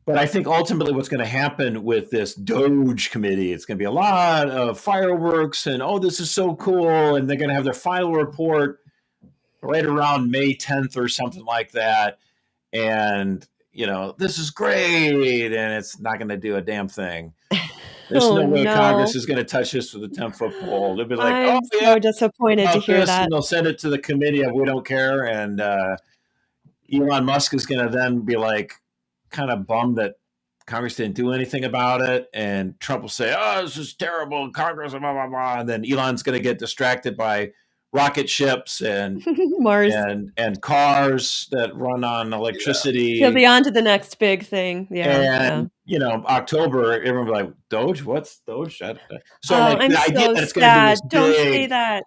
But I think ultimately what's going to happen with this Doge committee, it's going to be a lot of fireworks and, this is so cool. And they're going to have their final report right around May 10th or something like that. And, this is great. And it's not going to do a damn thing. There's no way Congress is going to touch this with a 10-foot pole. They'll be like, I'm so disappointed to hear that. And they'll send it to the committee of we don't care. And Elon Musk is going to then be like, kind of bummed that Congress didn't do anything about it, and Trump will say, this is terrible, Congress, blah, blah, blah. And then Elon's going to get distracted by rocket ships and Mars and cars that run on electricity. He'll be on to the next big thing. And October, everyone will be like, Doge? What's Doge? So I'm the idea so that it's going to be this Don't big say that.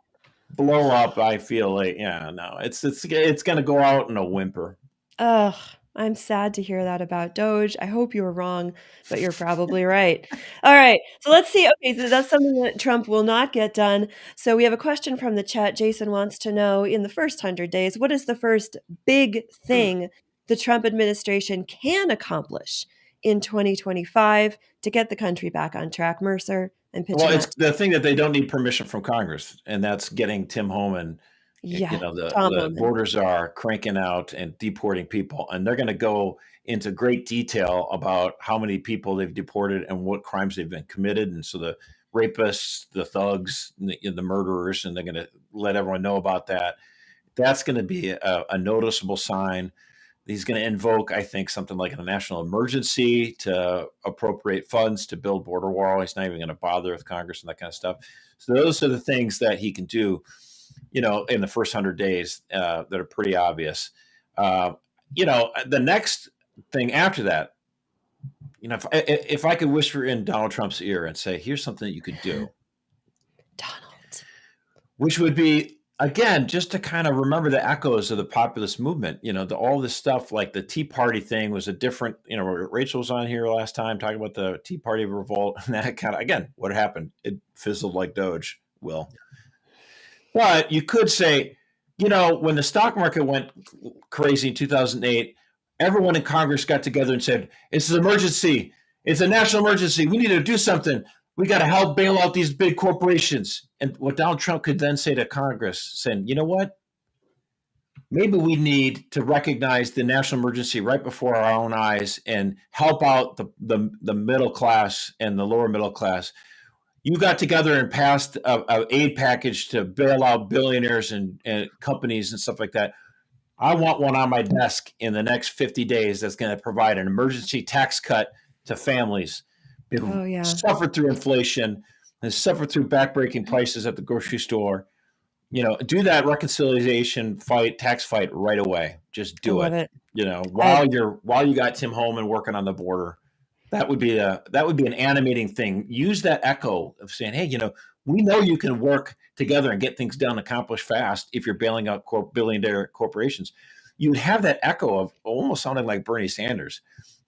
blow up, I feel like, it's going to go out in a whimper. Ugh. I'm sad to hear that about Doge. I hope you were wrong, but you're probably right. All right. So let's see. Okay. So that's something that Trump will not get done. So we have a question from the chat. Jason wants to know, in the first 100 days, what is the first big thing the Trump administration can accomplish in 2025 to get the country back on track? Mercer and Pitch. Well, it's the thing that they don't need permission from Congress, and that's getting Tim Homan. The borders are cranking out and deporting people, and they're going to go into great detail about how many people they've deported and what crimes they've been committed. And so the rapists, the thugs, the murderers, and they're going to let everyone know about that. That's going to be a noticeable sign. He's going to invoke, I think, something like a national emergency to appropriate funds to build border wall. He's not even going to bother with Congress and that kind of stuff. So those are the things that he can do in the first 100 days that are pretty obvious. The next thing after that, if I could whisper in Donald Trump's ear and say, here's something that you could do. Donald. Which would be, again, just to kind of remember the echoes of the populist movement, all this stuff like the Tea Party thing was a different, Rachel was on here last time talking about the Tea Party revolt and that kind of, again, what happened? It fizzled like Doge, Will. But you could say, when the stock market went crazy in 2008, everyone in Congress got together and said, it's an emergency. It's a national emergency. We need to do something. We got to help bail out these big corporations. And what Donald Trump could then say to Congress, saying, you know what? Maybe we need to recognize the national emergency right before our own eyes and help out the middle class and the lower middle class. You got together and passed an aid package to bail out billionaires and companies and stuff like that. I want one on my desk in the next 50 days that's going to provide an emergency tax cut to families who suffered through inflation and suffered through backbreaking prices at the grocery store. Do that reconciliation tax fight right away. Just do it. While you got Tim Homan working on the border. That would be an animating thing. Use that echo of saying, hey, we know you can work together and get things done, accomplish fast if you're bailing out billionaire corporations. You would have that echo of almost sounding like Bernie Sanders.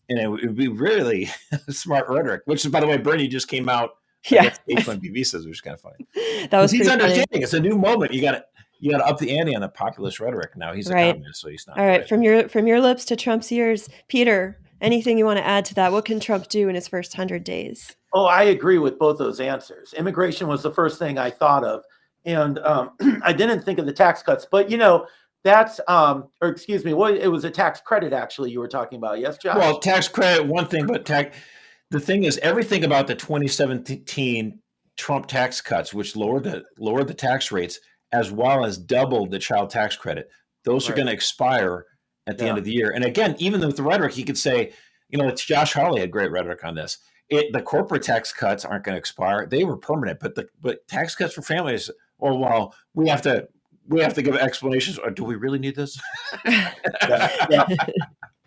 And it would be really smart rhetoric, which is, by the way, Bernie just came out against H-1B visas, which is kind of funny. That was he's understanding. Funny. It's a new moment. You got to up the ante on the populist rhetoric. Now he's a communist, so he's not. All right, from your lips to Trump's ears, Peter. Anything you want to add to that? What can Trump do in his first 100 days? Oh, I agree with both those answers. Immigration was the first thing I thought of. And I didn't think of the tax cuts, but that's, or excuse me, it was a tax credit actually you were talking about. Yes, Josh? Well, tax credit, one thing, but the thing is, everything about the 2017 Trump tax cuts, which lowered the tax rates, as well as doubled the child tax credit, those are going to expire at the end of the year. And again, even with the rhetoric, he could say, it's Josh Hawley had great rhetoric on this. The corporate tax cuts aren't going to expire; they were permanent. But tax cuts for families, well, we have to give explanations. Or do we really need this?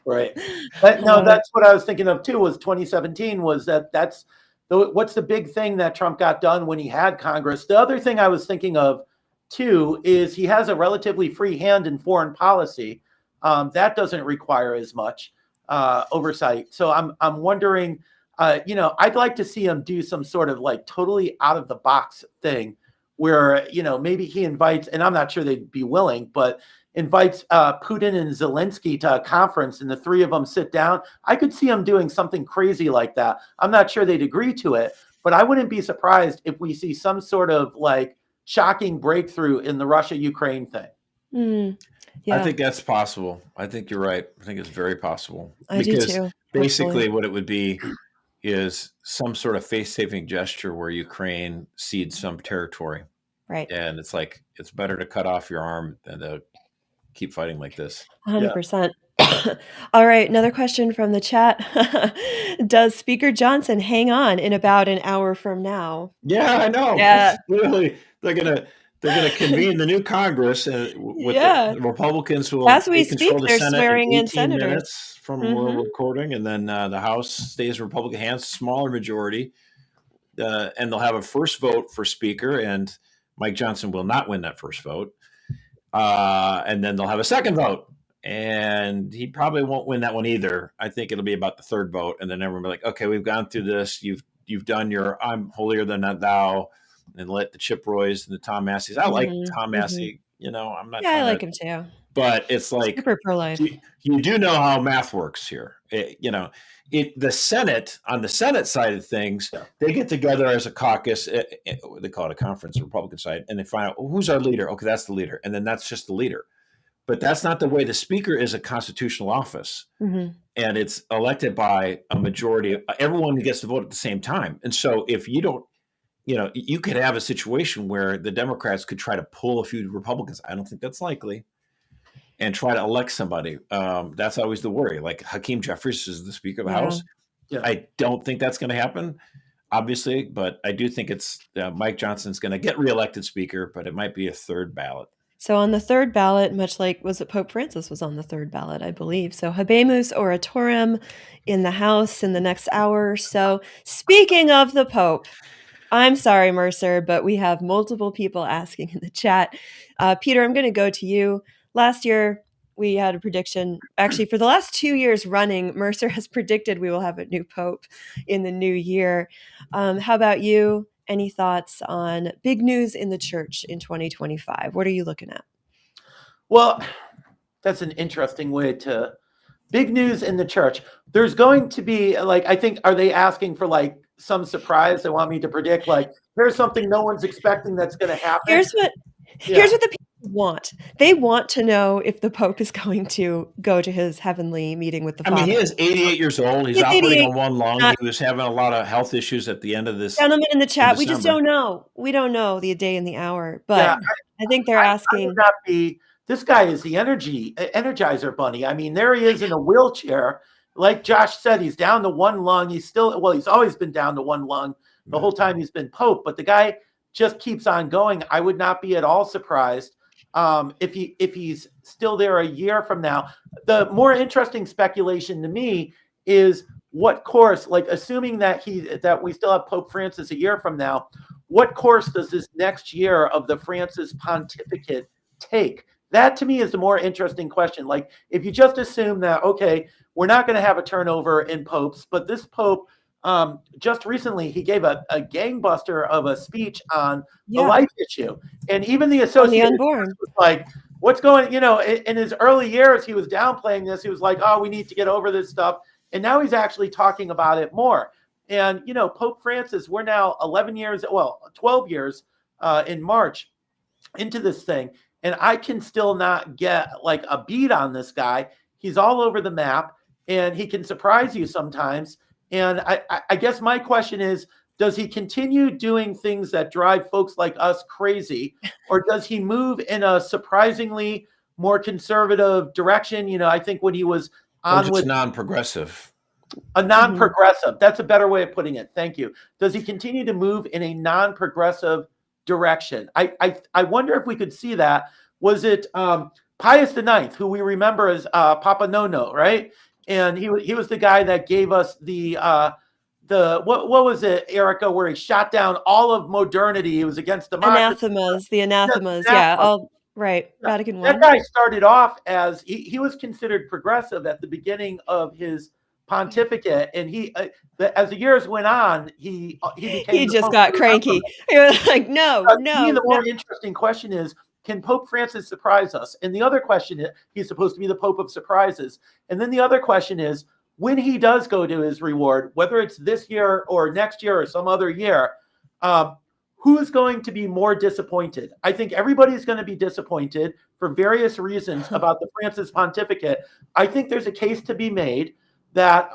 Right. No, that's what I was thinking of too. Was 2017 was that's what's the big thing that Trump got done when he had Congress? The other thing I was thinking of too is he has a relatively free hand in foreign policy. That doesn't require as much oversight. So I'm wondering, I'd like to see him do some sort of like totally out of the box thing where, maybe he invites, and I'm not sure they'd be willing, but invites Putin and Zelensky to a conference and the three of them sit down. I could see him doing something crazy like that. I'm not sure they'd agree to it, but I wouldn't be surprised if we see some sort of like shocking breakthrough in the Russia-Ukraine thing. Yeah. I think that's possible. I think you're right. I think it's very possible. I do too. Basically what it would be is some sort of face-saving gesture where Ukraine cedes some territory. Right. And it's like, it's better to cut off your arm than to keep fighting like this. 100%. All right. Another question from the chat. Does Speaker Johnson hang on in about an hour from now? Yeah, I know. Yeah. Literally, they're gonna convene the new Congress, and with the Republicans will as we speak, the they're Senate swearing in 18 senators minutes from we're recording, and then the House stays in Republican hands, smaller majority, and they'll have a first vote for Speaker, and Mike Johnson will not win that first vote, and then they'll have a second vote. And he probably won't win that one either. I think it'll be about the third vote, and then everyone will be like, "Okay, we've gone through this. You've done your I'm holier than thou," and let the Chip Roys and the Tom Masseys. I like Tom Massey. I'm not. Yeah, I like him too. But it's like super pro-life. You do know how math works here. The Senate, on the Senate side of things, they get together as a caucus. They call it a conference, the Republican side, and they find out who's our leader. Okay, that's the leader, and then that's just the leader. But that's not the way. The Speaker is a constitutional office, and it's elected by a majority. Everyone gets to vote at the same time. And so if you don't, you could have a situation where the Democrats could try to pull a few Republicans. I don't think that's likely. And try to elect somebody. That's always the worry. Like Hakeem Jeffries is the Speaker of the House. Yeah. I don't think that's going to happen, obviously. But I do think it's Mike Johnson's going to get reelected Speaker, but it might be a third ballot. So on the third ballot, much like Pope Francis was on the third ballot, I believe. So Habemus Oratorum in the House in the next hour or so. Speaking of the Pope, I'm sorry, Mercer, but we have multiple people asking in the chat. Peter, I'm going to go to you. Last year, we had a prediction. Actually, for the last 2 years running, Mercer has predicted we will have a new Pope in the new year. How about you? Any thoughts on big news in the church in 2025? What are you looking at? Well, that's an interesting way to big news in the church. There's going to be I think, are they asking for some surprise? They want me to predict here's something no one's expecting that's going to happen. Here's what the people want. They want to know if the Pope is going to go to his heavenly meeting with the Father. I mean, he is 88 years old. He's operating on one lung. He was having a lot of health issues at the end of this. Gentlemen in the chat, we just don't know. We don't know the day and the hour, but I think they're asking. I would not be, this guy is the Energizer Bunny. I mean, there he is in a wheelchair. Like Josh said, he's down to one lung. He's always been down to one lung the whole time he's been Pope, but the guy just keeps on going. I would not be at all surprised if he's still there a year from now. The more interesting speculation to me is what course, assuming that we still have Pope Francis a year from now, what course does this next year of the Francis pontificate take? That to me is the more interesting question. If you just assume that, okay, we're not going to have a turnover in popes, but this Pope, just recently, he gave a gangbuster of a speech on the life issue. And even the Associated Press was what's going, in his early years, he was downplaying this. He was like, oh, we need to get over this stuff. And now he's actually talking about it more. And, Pope Francis, we're now 12 years in March into this thing. And I can still not get like a beat on this guy. He's all over the map and he can surprise you sometimes. And I guess my question is, does he continue doing things that drive folks like us crazy? Or does he move in a surprisingly more conservative direction? I think when he was on with non-progressive. A non-progressive. That's a better way of putting it. Thank you. Does he continue to move in a non-progressive direction? I wonder if we could see that. Was it Pius IX, who we remember as Papa No-No, right? And he was the guy that gave us the what was it, Erica, where he shot down all of modernity. He was against democracy. The anathemas. Yeah. All right. Vatican I. That guy started off as he was considered progressive at the beginning of his pontificate, and he as the years went on, he just got cranky. He was like, no. The more interesting question is, can Pope Francis surprise us? And the other question is, he's supposed to be the Pope of surprises. And then the other question is, when he does go to his reward, whether it's this year or next year or some other year, who's going to be more disappointed? I think everybody's going to be disappointed for various reasons about the Francis pontificate. I think there's a case to be made that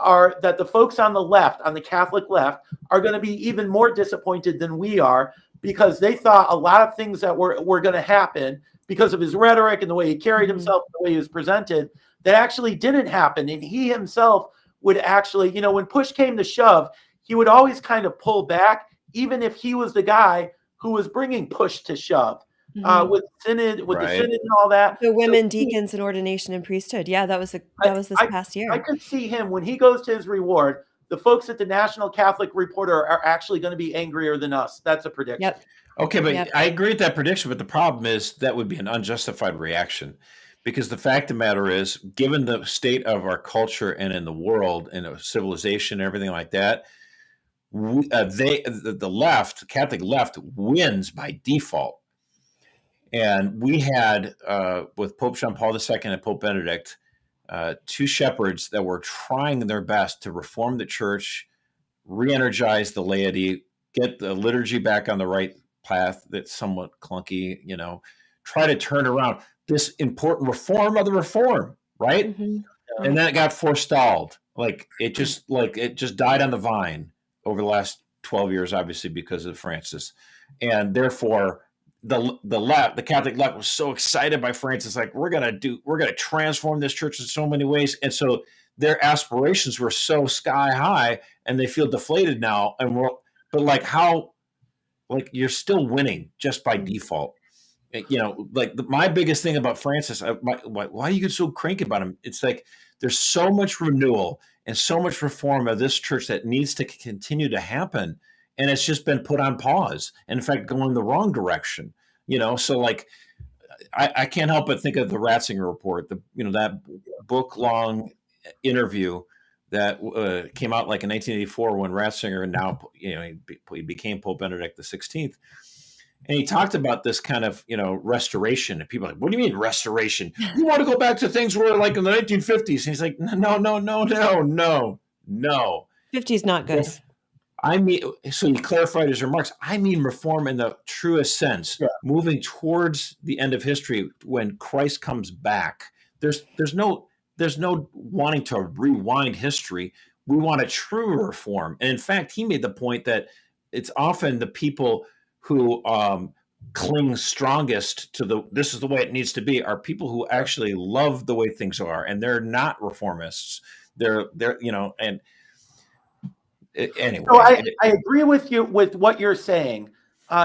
the folks on the left, on the Catholic left, are going to be even more disappointed than we are, because they thought a lot of things that were going to happen because of his rhetoric and the way he carried himself, the way he was presented, that actually didn't happen. And he himself would actually, when push came to shove, he would always kind of pull back, even if he was the guy who was bringing push to shove. With the synod and all that. The women, deacons, and ordination and priesthood. Yeah, that was this past year. I could see him when he goes to his reward. The folks at the National Catholic Reporter are actually going to be angrier than us. That's a prediction. Yep. Okay, but I agree with that prediction. But the problem is that would be an unjustified reaction, because the fact of the matter is, given the state of our culture and in the world and civilization and everything like that, the left, the Catholic left, wins by default. And we had, with Pope John Paul II and Pope Benedict, two shepherds that were trying their best to reform the church, re-energize the laity, get the liturgy back on the right path that's somewhat clunky, try to turn around this important reform of the reform, right? Mm-hmm. And then it got forestalled. It just died on the vine over the last 12 years, obviously, because of Francis. And therefore, the Catholic left was so excited by Francis, we're gonna transform this church in so many ways, and so their aspirations were so sky high, and they feel deflated now. And you're still winning just by default. My biggest thing about Francis, why do you get so cranky about him? It's there's so much renewal and so much reform of this church that needs to continue to happen. And it's just been put on pause. And in fact, going the wrong direction, So I can't help but think of the Ratzinger report, that book-long interview that came out in 1984 when Ratzinger he became Pope Benedict XVI. And he talked about this kind of, restoration. And people are like, what do you mean restoration? You want to go back to things where in the 1950s? And he's like, no. 50's not good. So he clarified his remarks. I mean reform in the truest sense, moving towards the end of history when Christ comes back. There's no wanting to rewind history. We want a true reform. And in fact, he made the point that it's often the people who cling strongest to this is the way it needs to be are people who actually love the way things are, and they're not reformists. They're and anyway. So I agree with you with what you're saying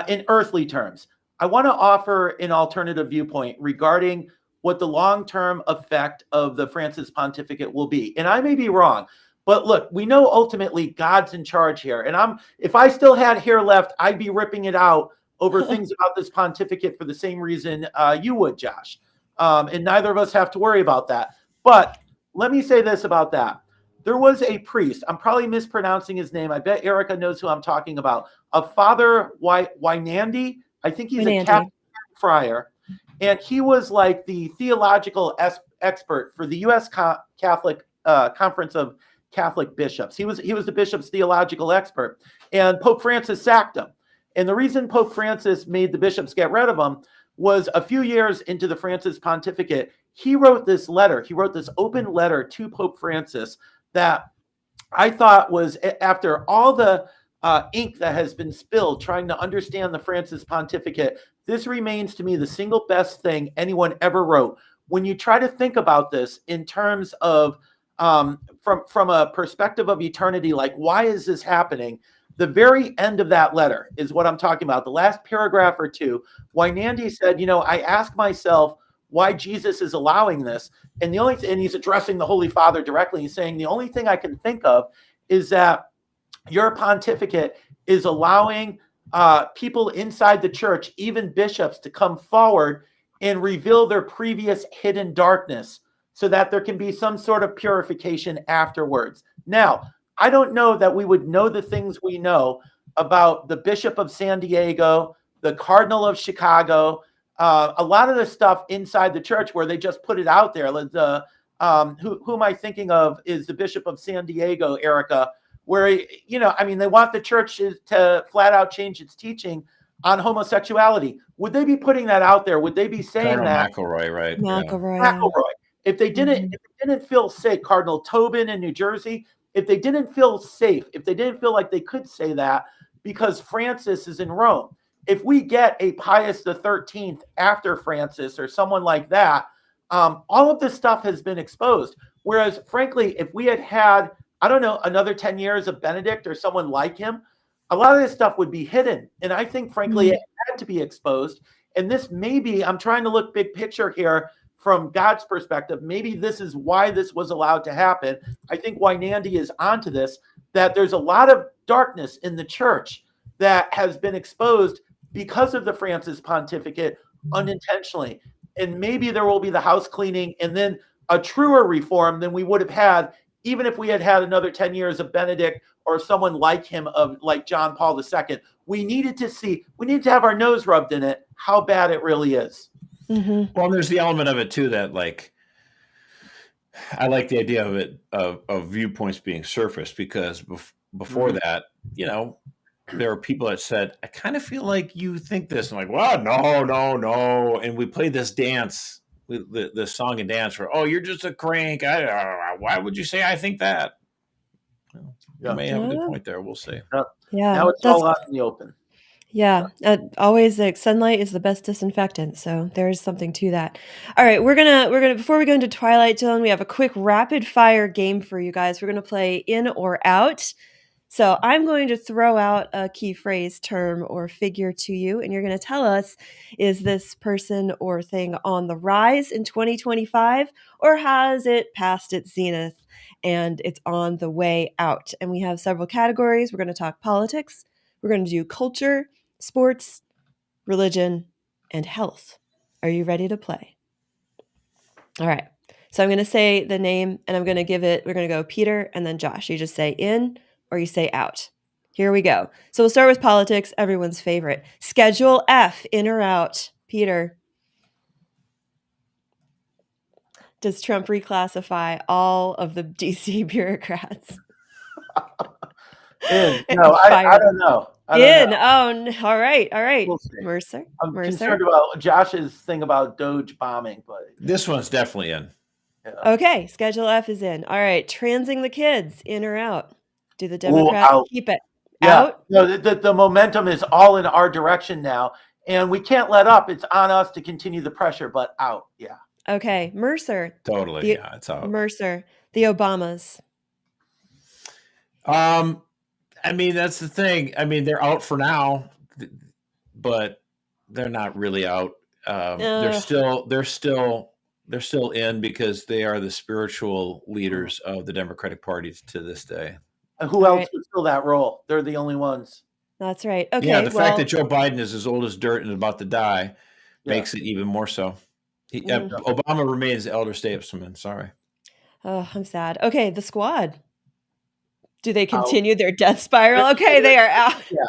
in earthly terms. I want to offer an alternative viewpoint regarding what the long-term effect of the Francis pontificate will be. And I may be wrong, but look, we know ultimately God's in charge here. And if I still had hair left, I'd be ripping it out over things about this pontificate for the same reason you would, Josh. And neither of us have to worry about that. But let me say this about that. There was a priest, I'm probably mispronouncing his name. I bet Erica knows who I'm talking about. A Father Wynandy. I think he's a Catholic friar. And he was the theological expert for the U.S. Catholic Conference of Catholic bishops. He was the bishop's theological expert, and Pope Francis sacked him. And the reason Pope Francis made the bishops get rid of him was a few years into the Francis pontificate, he wrote this letter. He wrote this open letter to Pope Francis that I thought was, after all the ink that has been spilled trying to understand the Francis pontificate, this remains to me the single best thing anyone ever wrote. When you try to think about this in terms of from a perspective of eternity, like, why is this happening? The very end of that letter is what I'm talking about. The last paragraph or two, Wynandy said, I ask myself why Jesus is allowing this. And he's addressing the Holy Father directly. He's saying, the only thing I can think of is that your pontificate is allowing people inside the church, even bishops, to come forward and reveal their previous hidden darkness so that there can be some sort of purification afterwards. Now, I don't know that we would know the things we know about the Bishop of San Diego, the Cardinal of Chicago, a lot of the stuff inside the church where they just put it out there. Who am I thinking of is the Bishop of San Diego, Erica, where, they want the church to flat out change its teaching on homosexuality. Would they be putting that out there? Would they be saying Cardinal that? McElroy, right? McElroy. Yeah. McElroy. If they didn't feel safe, Cardinal Tobin in New Jersey, if they didn't feel safe, if they didn't feel like they could say that because Francis is in Rome, if we get a Pius XIII after Francis or someone like that, all of this stuff has been exposed. Whereas, frankly, if we had, I don't know, another 10 years of Benedict or someone like him, a lot of this stuff would be hidden. And I think, frankly, it had to be exposed. And this maybe, I'm trying to look big picture here from God's perspective, maybe this is why this was allowed to happen. I think Wynandy is onto this, that there's a lot of darkness in the church that has been exposed because of the Francis pontificate unintentionally. And maybe there will be the house cleaning and then a truer reform than we would have had, even if we had another 10 years of Benedict or someone like him, like John Paul II. We needed to have our nose rubbed in it, how bad it really is. Mm-hmm. Well, there's the element of it too that, like, I like the idea of it of viewpoints being surfaced, because before that, there were people that said, I kind of feel like you think this. I'm like, well, no. And we played this dance, the song and dance where, oh, you're just a crank. Why would you say I think that? You may have a good point there. We'll see. Yeah. Now it's all out in the open. Yeah, always, like, sunlight is the best disinfectant, so there's something to that. All right, we're gonna before we go into Twilight Zone, we have a quick rapid fire game for you guys. We're gonna play in or out. So I'm going to throw out a key phrase, term, or figure to you, and you're going to tell us, is this person or thing on the rise in 2025, or has it passed its zenith and it's on the way out? And we have several categories. We're going to talk politics. We're going to do culture, sports, religion, and health. Are you ready to play? All right. So I'm going to say the name, and we're going to go Peter and then Josh. You just say in or you say out. Here we go. So we'll start with politics, everyone's favorite. Schedule F, in or out? Peter. Does Trump reclassify all of the DC bureaucrats? No, I don't know. Oh, all right. We'll see. Mercer. I'm concerned about Josh's thing about Doge bombing, but this one's definitely in. Yeah. Okay, Schedule F is in. All right, transing the kids, in or out? Do the Democrats keep it? Yeah. Out? No, the momentum is all in our direction now, and we can't let up. It's on us to continue the pressure, but out. Yeah. Okay, Mercer. Totally. Yeah, it's out. Mercer. The Obamas. I mean, that's the thing. I mean, they're out for now, but they're not really out. They're still in because they are the spiritual leaders of the Democratic Party to this day. And who else would fill that role? They're the only ones. That's right. Okay. Yeah, the fact that Joe Biden is as old as dirt and about to die makes it even more so. Obama remains elder statesman. Sorry. Oh, I'm sad. Okay, the Squad. Do they continue their death spiral? Okay, they are out. Yeah.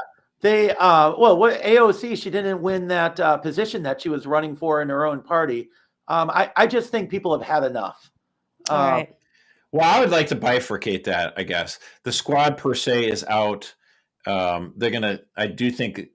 They what AOC, she didn't win that position that she was running for in her own party. I just think people have had enough. All right. Well, I would like to bifurcate that, I guess. The squad per se is out. I do think,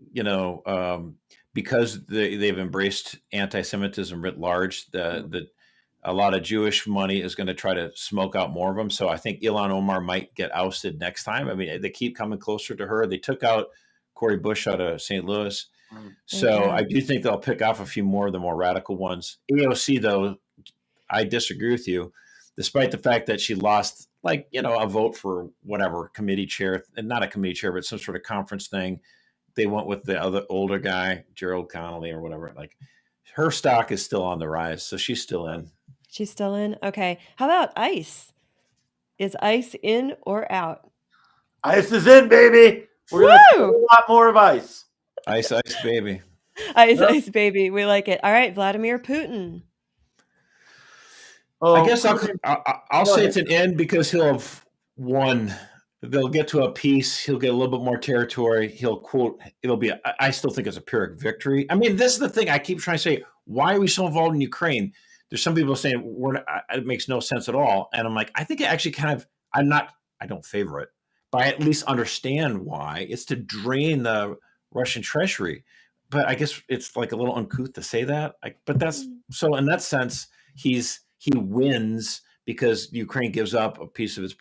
because they've embraced anti-Semitism writ large, a lot of Jewish money is going to try to smoke out more of them. So I think Ilhan Omar might get ousted next time. I mean, they keep coming closer to her. They took out Cori Bush out of St. Louis. So I do think they'll pick off a few more of the more radical ones. AOC, though, I disagree with you, despite the fact that she lost, a vote for whatever committee chair, and not a committee chair, but some sort of conference thing. They went with the other older guy, Gerald Connolly or whatever. Like, her stock is still on the rise, so she's still in. She's still in? Okay. How about ICE? Is ICE in or out? ICE is in, baby. We're going to see a lot more of ICE. ICE, baby. Ice, baby. We like it. All right, Vladimir Putin. I guess I'll say it's an end because he'll have won. They'll get to a peace. He'll get a little bit more territory. He'll quote, I still think it's a Pyrrhic victory. I mean, this is the thing I keep trying to say. Why are we so involved in Ukraine? There's some people saying it makes no sense at all. And I'm like, I think it actually I don't favor it, but I at least understand why. It's to drain the Russian treasury. But I guess it's like a little uncouth to say that. But that's so in that sense, he wins because Ukraine gives up a piece of its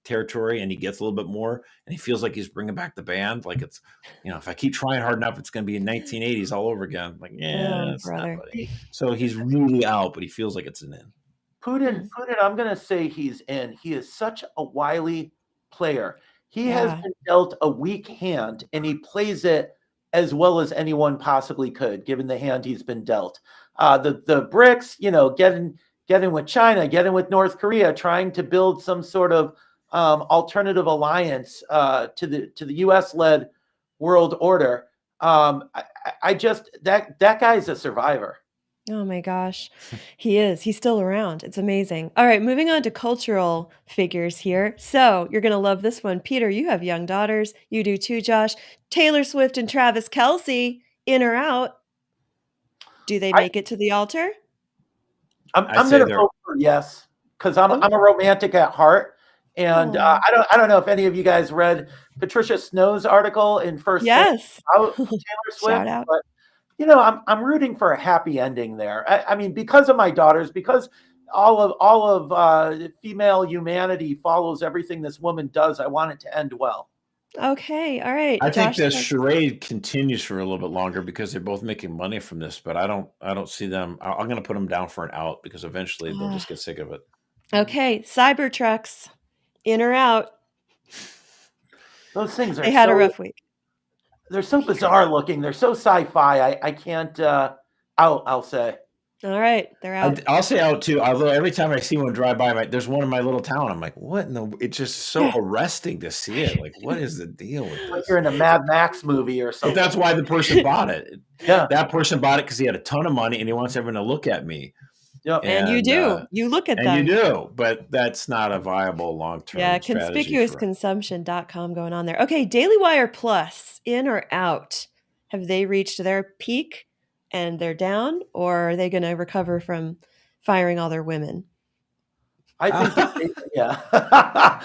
territory and he gets a little bit more and he feels like he's bringing back the band. Like it's, if I keep trying hard enough, it's going to be in 1980s all over again. Like, it's not, buddy. So he's really out, but he feels like it's an in. Putin, I'm going to say he's in. He is such a wily player. He has been dealt a weak hand and he plays it as well as anyone possibly could, given the hand he's been dealt. The BRICS, getting with China, getting with North Korea, trying to build some sort of alternative alliance to the U.S.-led world order. That guy's a survivor. Oh my gosh. He is. He's still around. It's amazing. All right, moving on to cultural figures here. So you're going to love this one. Peter, you have young daughters. You do too, Josh. Taylor Swift and Travis Kelce, in or out? Do they make it to the altar? I'm going to vote for yes, because I'm a romantic at heart. And I don't know if any of you guys read Patricia Snow's article in First Yes. about Taylor Swift. Shout out. But I'm rooting for a happy ending there. I mean, because of my daughters, because all of female humanity follows everything this woman does. I want it to end well. Okay, all right. I think the charade continues for a little bit longer because they're both making money from this, but I don't see them. I'm going to put them down for an out because eventually they'll just get sick of it. Okay, Cybertrucks, in or out? Those things are. They had a rough week. They're so bizarre looking. They're so sci-fi. I can't. I'll say. All right, they're out. I'll say out too. Although every time I see one drive by, there's one in my little town. I'm like, what? No, it's just so arresting to see it. Like, what is the deal with this? Like you're in a Mad Max movie or something. But that's why the person bought it. Yeah, that person bought it because he had a ton of money and he wants everyone to look at me. Yep. And you do. You look at them. And you do, but that's not a viable long-term strategy. Conspicuousconsumption.com going on there. Okay, Daily Wire Plus, in or out? Have they reached their peak and they're down, or are they going to recover from firing all their women? I think, yeah.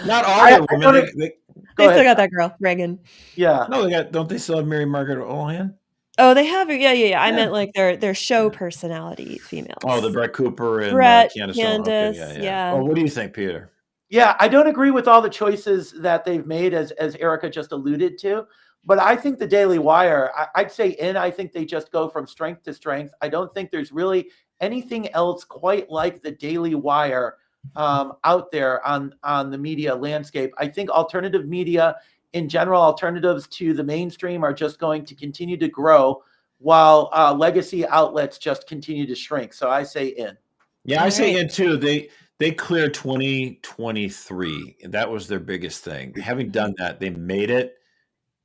Not all their women. They still got that girl, Reagan. Yeah. No, don't they still have Mary Margaret Olohan? Oh, they have it. Yeah. I meant like their show personality females. Oh, the Brett Cooper and Candace. Okay, yeah. Well, what do you think, Peter? Yeah, I don't agree with all the choices that they've made, as Erica just alluded to. But I think the Daily Wire, I'd say in. I think they just go from strength to strength. I don't think there's really anything else quite like the Daily Wire out there on the media landscape. I think alternative media in general, alternatives to the mainstream are just going to continue to grow while legacy outlets just continue to shrink. So I say in. Yeah, I say in too. They cleared 2023. That was their biggest thing. Having done that, they made it.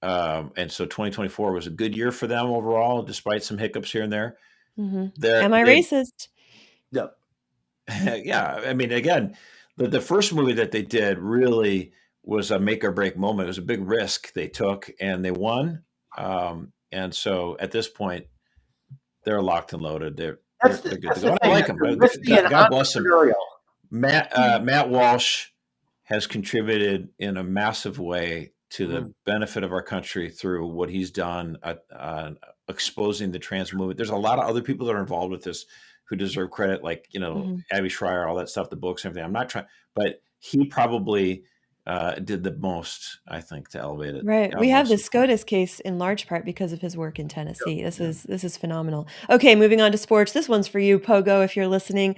And so 2024 was a good year for them overall, despite some hiccups here and there. Mm-hmm. Am I racist? No. Yeah. I mean, again, the first movie that they did really was a make or break moment. It was a big risk they took and they won. And so at this point, they're locked and loaded. They're good to go. I like them. God bless them. Matt Walsh has contributed in a massive way to the benefit of our country through what he's done exposing the trans movement. There's a lot of other people that are involved with this who deserve credit, like, Abby Schreier, all that stuff, the books and everything. I'm not trying, but he probably did the most, I think, to elevate it. Right. We have the SCOTUS case in large part because of his work in Tennessee. This is phenomenal. Okay, moving on to sports. This one's for you, Pogo, if you're listening.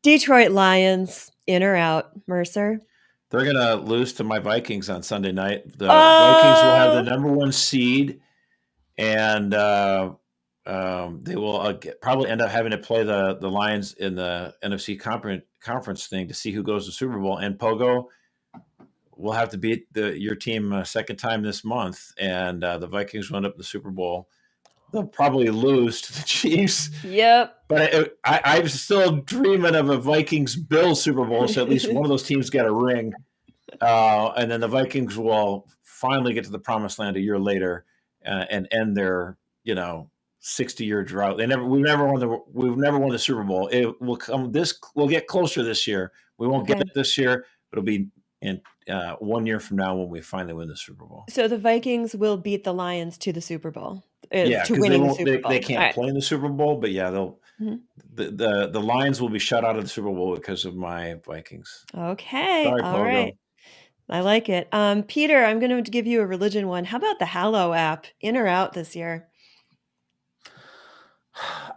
Detroit Lions, in or out, Mercer? They're going to lose to my Vikings on Sunday night. The Vikings will have the number 1 seed, and they will probably end up having to play the Lions in the NFC conference thing to see who goes to the Super Bowl. And Pogo will have to beat your team second time this month, and the Vikings will end up in the Super Bowl. They'll probably lose to the Chiefs. Yep. But I'm still dreaming of a Vikings-Bills Super Bowl, so at least one of those teams got a ring. And then the Vikings will finally get to the promised land a year later and end their 60-year drought. We've never won the Super Bowl. It will come. We'll get closer this year. We won't get it this year, but it'll be in 1 year from now when we finally win the Super Bowl. So the Vikings will beat the Lions to the Super Bowl. Yeah, to winning the Super Bowl. They can't play in the Super Bowl, but yeah, they'll. The Lions will be shut out of the Super Bowl because of my Vikings. Okay, sorry, all Pogo. right. I like it. Peter, I'm going to give you a religion one. How about the Hallow app? In or out this year?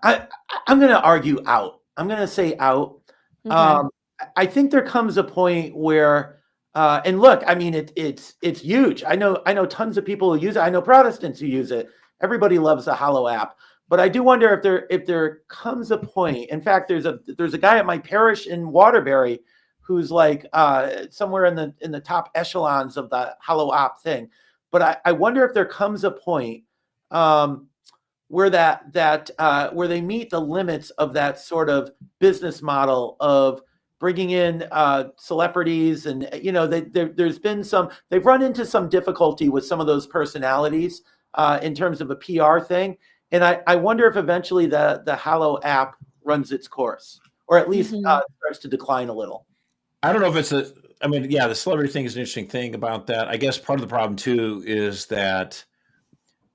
I'm going to argue out. I'm going to say out. Okay. I think there comes a point where, and look, I mean, it's huge. I know tons of people who use it. I know Protestants who use it. Everybody loves the Hallow app, but I do wonder if there comes a point. In fact, there's a guy at my parish in Waterbury who's like somewhere in the top echelons of the Hallow app thing. But I wonder if there comes a point where where they meet the limits of that sort of business model of bringing in celebrities, and there's been they've run into some difficulty with some of those personalities in terms of a PR thing, and I wonder if eventually the Hallow app runs its course, or at least starts to decline a little. I don't know if it's the celebrity thing is an interesting thing about that. I guess part of the problem too is that,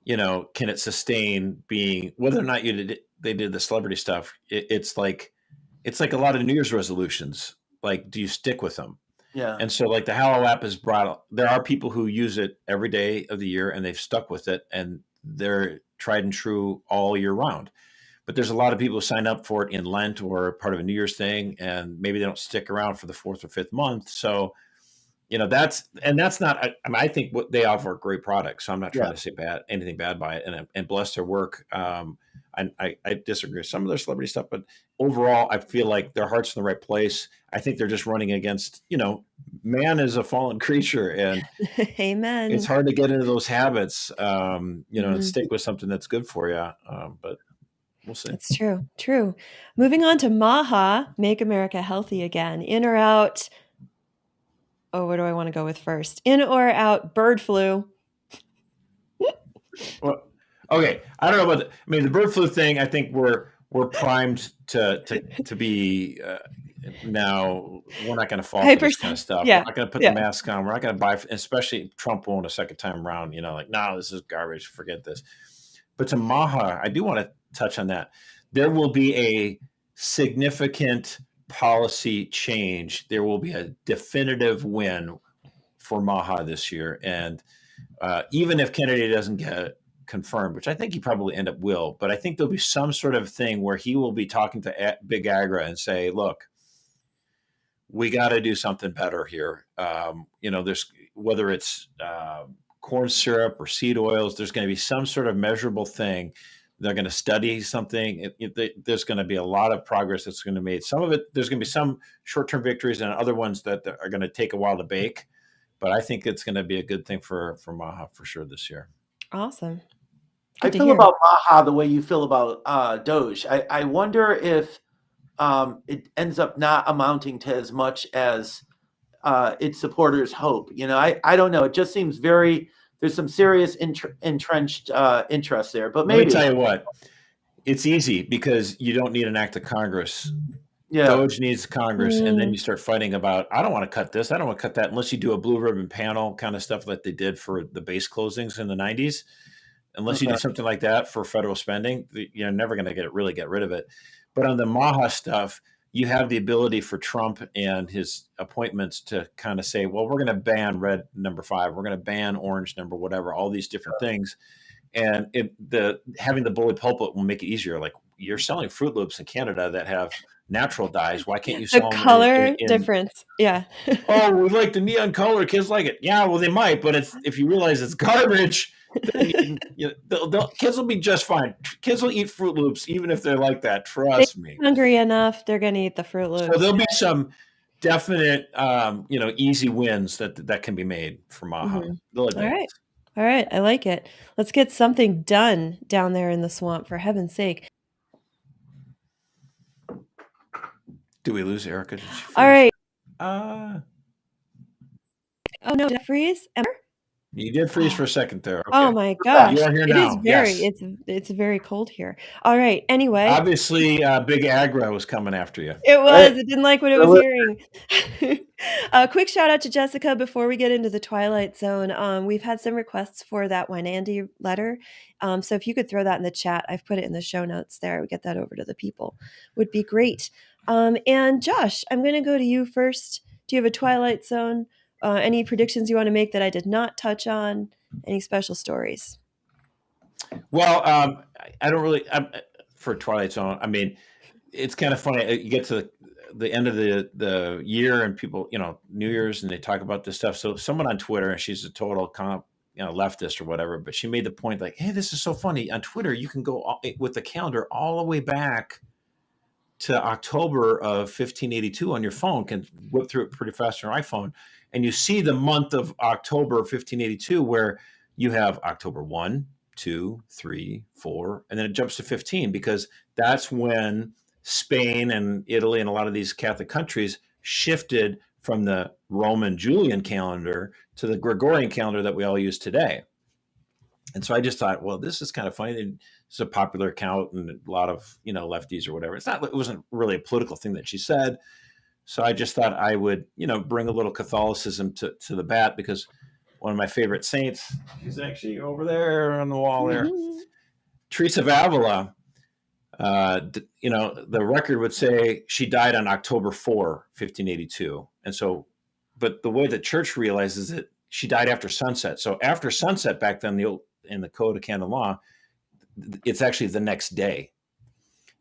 can it sustain being, whether or not they did the celebrity stuff? It's like a lot of New Year's resolutions. Like, do you stick with them? Yeah. And so, like, the Hallow app has there are people who use it every day of the year and they've stuck with it and they're tried and true all year round. But there's a lot of people who sign up for it in Lent or part of a New Year's thing, and maybe they don't stick around for the 4th or 5th month. So, that's not. I think what they offer a great product. So I'm not trying to say anything bad by it, and bless their work. I disagree with some of their celebrity stuff, but overall, I feel like their heart's in the right place. I think they're just running against, man is a fallen creature, and amen. It's hard to get into those habits, and stick with something that's good for you. But we'll see. It's true. Moving on to Maha, Make America Healthy Again. In or out? Oh, where do I want to go with first? In or out bird flu? Well, okay. I don't know about the bird flu thing. I think we're primed to be now. We're not going to fall for this kind of stuff. Yeah. We're not going to put the mask on. We're not going to buy, especially Trump won't a second time around. No, this is garbage. Forget this. But to Maha, I do want to touch on that. There will be a significant policy change. There will be a definitive win for Maha this year, and even if Kennedy doesn't get confirmed, which I think he probably end up will, but I think there'll be some sort of thing where he will be talking to Big Agra and say, look, we got to do something better here. There's, whether it's corn syrup or seed oils, there's going to be some sort of measurable thing. They're going to study something. There's going to be a lot of progress that's going to be made. Some of it, there's going to be some short-term victories and other ones that are going to take a while to bake. But I think it's going to be a good thing for Maha for sure this year. Awesome. I feel about Maha the way you feel about Doge. I wonder if it ends up not amounting to as much as its supporters hope. I don't know. It just seems there's some serious entrenched interest there. But maybe. Let me tell you what, it's easy because you don't need an act of Congress Doge needs Congress, and then you start fighting about, I don't want to cut this, I don't want to cut that, unless you do a blue ribbon panel kind of stuff like they did for the base closings in the 90s. Unless you do something like that for federal spending, you're never going to really get rid of it. But on the Maha stuff, you have the ability for Trump and his appointments to kind of say, well, we're going to ban red number 5, we're going to ban orange number whatever, all these different things. And having the bully pulpit will make it easier. Like, you're selling Fruit Loops in Canada that have natural dyes. Why can't you sell the color difference? Yeah. Oh, we like the neon color. Kids like it. Yeah, well, they might, but if you realize it's garbage, then kids will be just fine. Kids will eat Fruit Loops even if they're like that. Trust me. Hungry enough, they're going to eat the Fruit Loops. So there'll be some definite, easy wins that can be made for Maha. Mm-hmm. All right. I like it. Let's get something done down there in the swamp, for heaven's sake. Do we lose Erica? Did she freeze? All right. Oh no, did I freeze? You did freeze for a second there. Okay. Oh my gosh. You are here now. It's very cold here. All right. Anyway. Obviously, Big Agra was coming after you. It was. It didn't like what it was hearing. A quick shout out to Jessica before we get into the Twilight Zone. We've had some requests for that Andy letter. So if you could throw that in the chat, I've put it in the show notes there. We get that over to the people. Would be great. And Josh, I'm going to go to you first. Do you have a Twilight Zone? Any predictions you want to make that I did not touch on? Any special stories? Well, I don't really for Twilight Zone. I mean, it's kind of funny. You get to the end of the year and people, New Year's, and they talk about this stuff. So someone on Twitter, and she's a total leftist or whatever, but she made the point like, hey, this is so funny. On Twitter, you can go with the calendar all the way back to October of 1582 on your phone, can whip through it pretty fast on your iPhone. And you see the month of October 1582 where you have October 1, 2, 3, 4, and then it jumps to 15 because that's when Spain and Italy and a lot of these Catholic countries shifted from the Roman Julian calendar to the Gregorian calendar that we all use today. And so I just thought, well, this is kind of funny. It's a popular account and a lot of, lefties or whatever. It wasn't really a political thing that she said. So I just thought I would, bring a little Catholicism to the bat because one of my favorite saints, she's actually over there on the wall there, Teresa of Avila, the record would say she died on October 4, 1582. And so, but the way the church realizes it, she died after sunset. So after sunset back then, in the Code of Canon Law, it's actually the next day.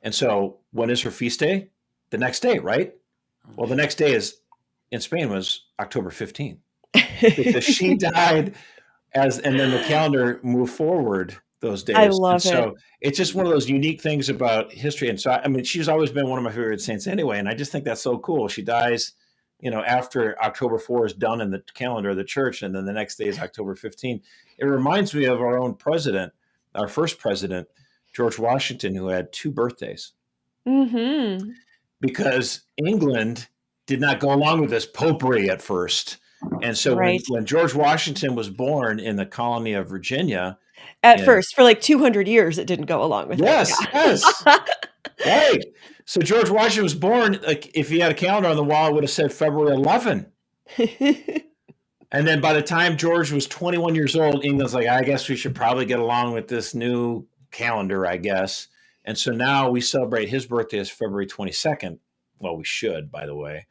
And so when is her feast day? The next day, right? Well, the next day in Spain was October 15 because she died and then the calendar moved forward those days. I love it. So it's just one of those unique things about history. And so, she's always been one of my favorite saints anyway. And I just think that's so cool. She dies, after October 4 is done in the calendar of the church. And then the next day is October 15. It reminds me of our own president, our first president, George Washington, who had 2 birthdays. Mm-hmm. Because England did not go along with this popery at first. And so when George Washington was born in the colony of Virginia. At first, for like 200 years, it didn't go along with it. Yes. Right. So George Washington was born, like if he had a calendar on the wall, it would have said February 11. And then by the time George was 21 years old, England's like, I guess we should probably get along with this new calendar, I guess. And so now we celebrate his birthday as February 22nd. Well, we should, by the way.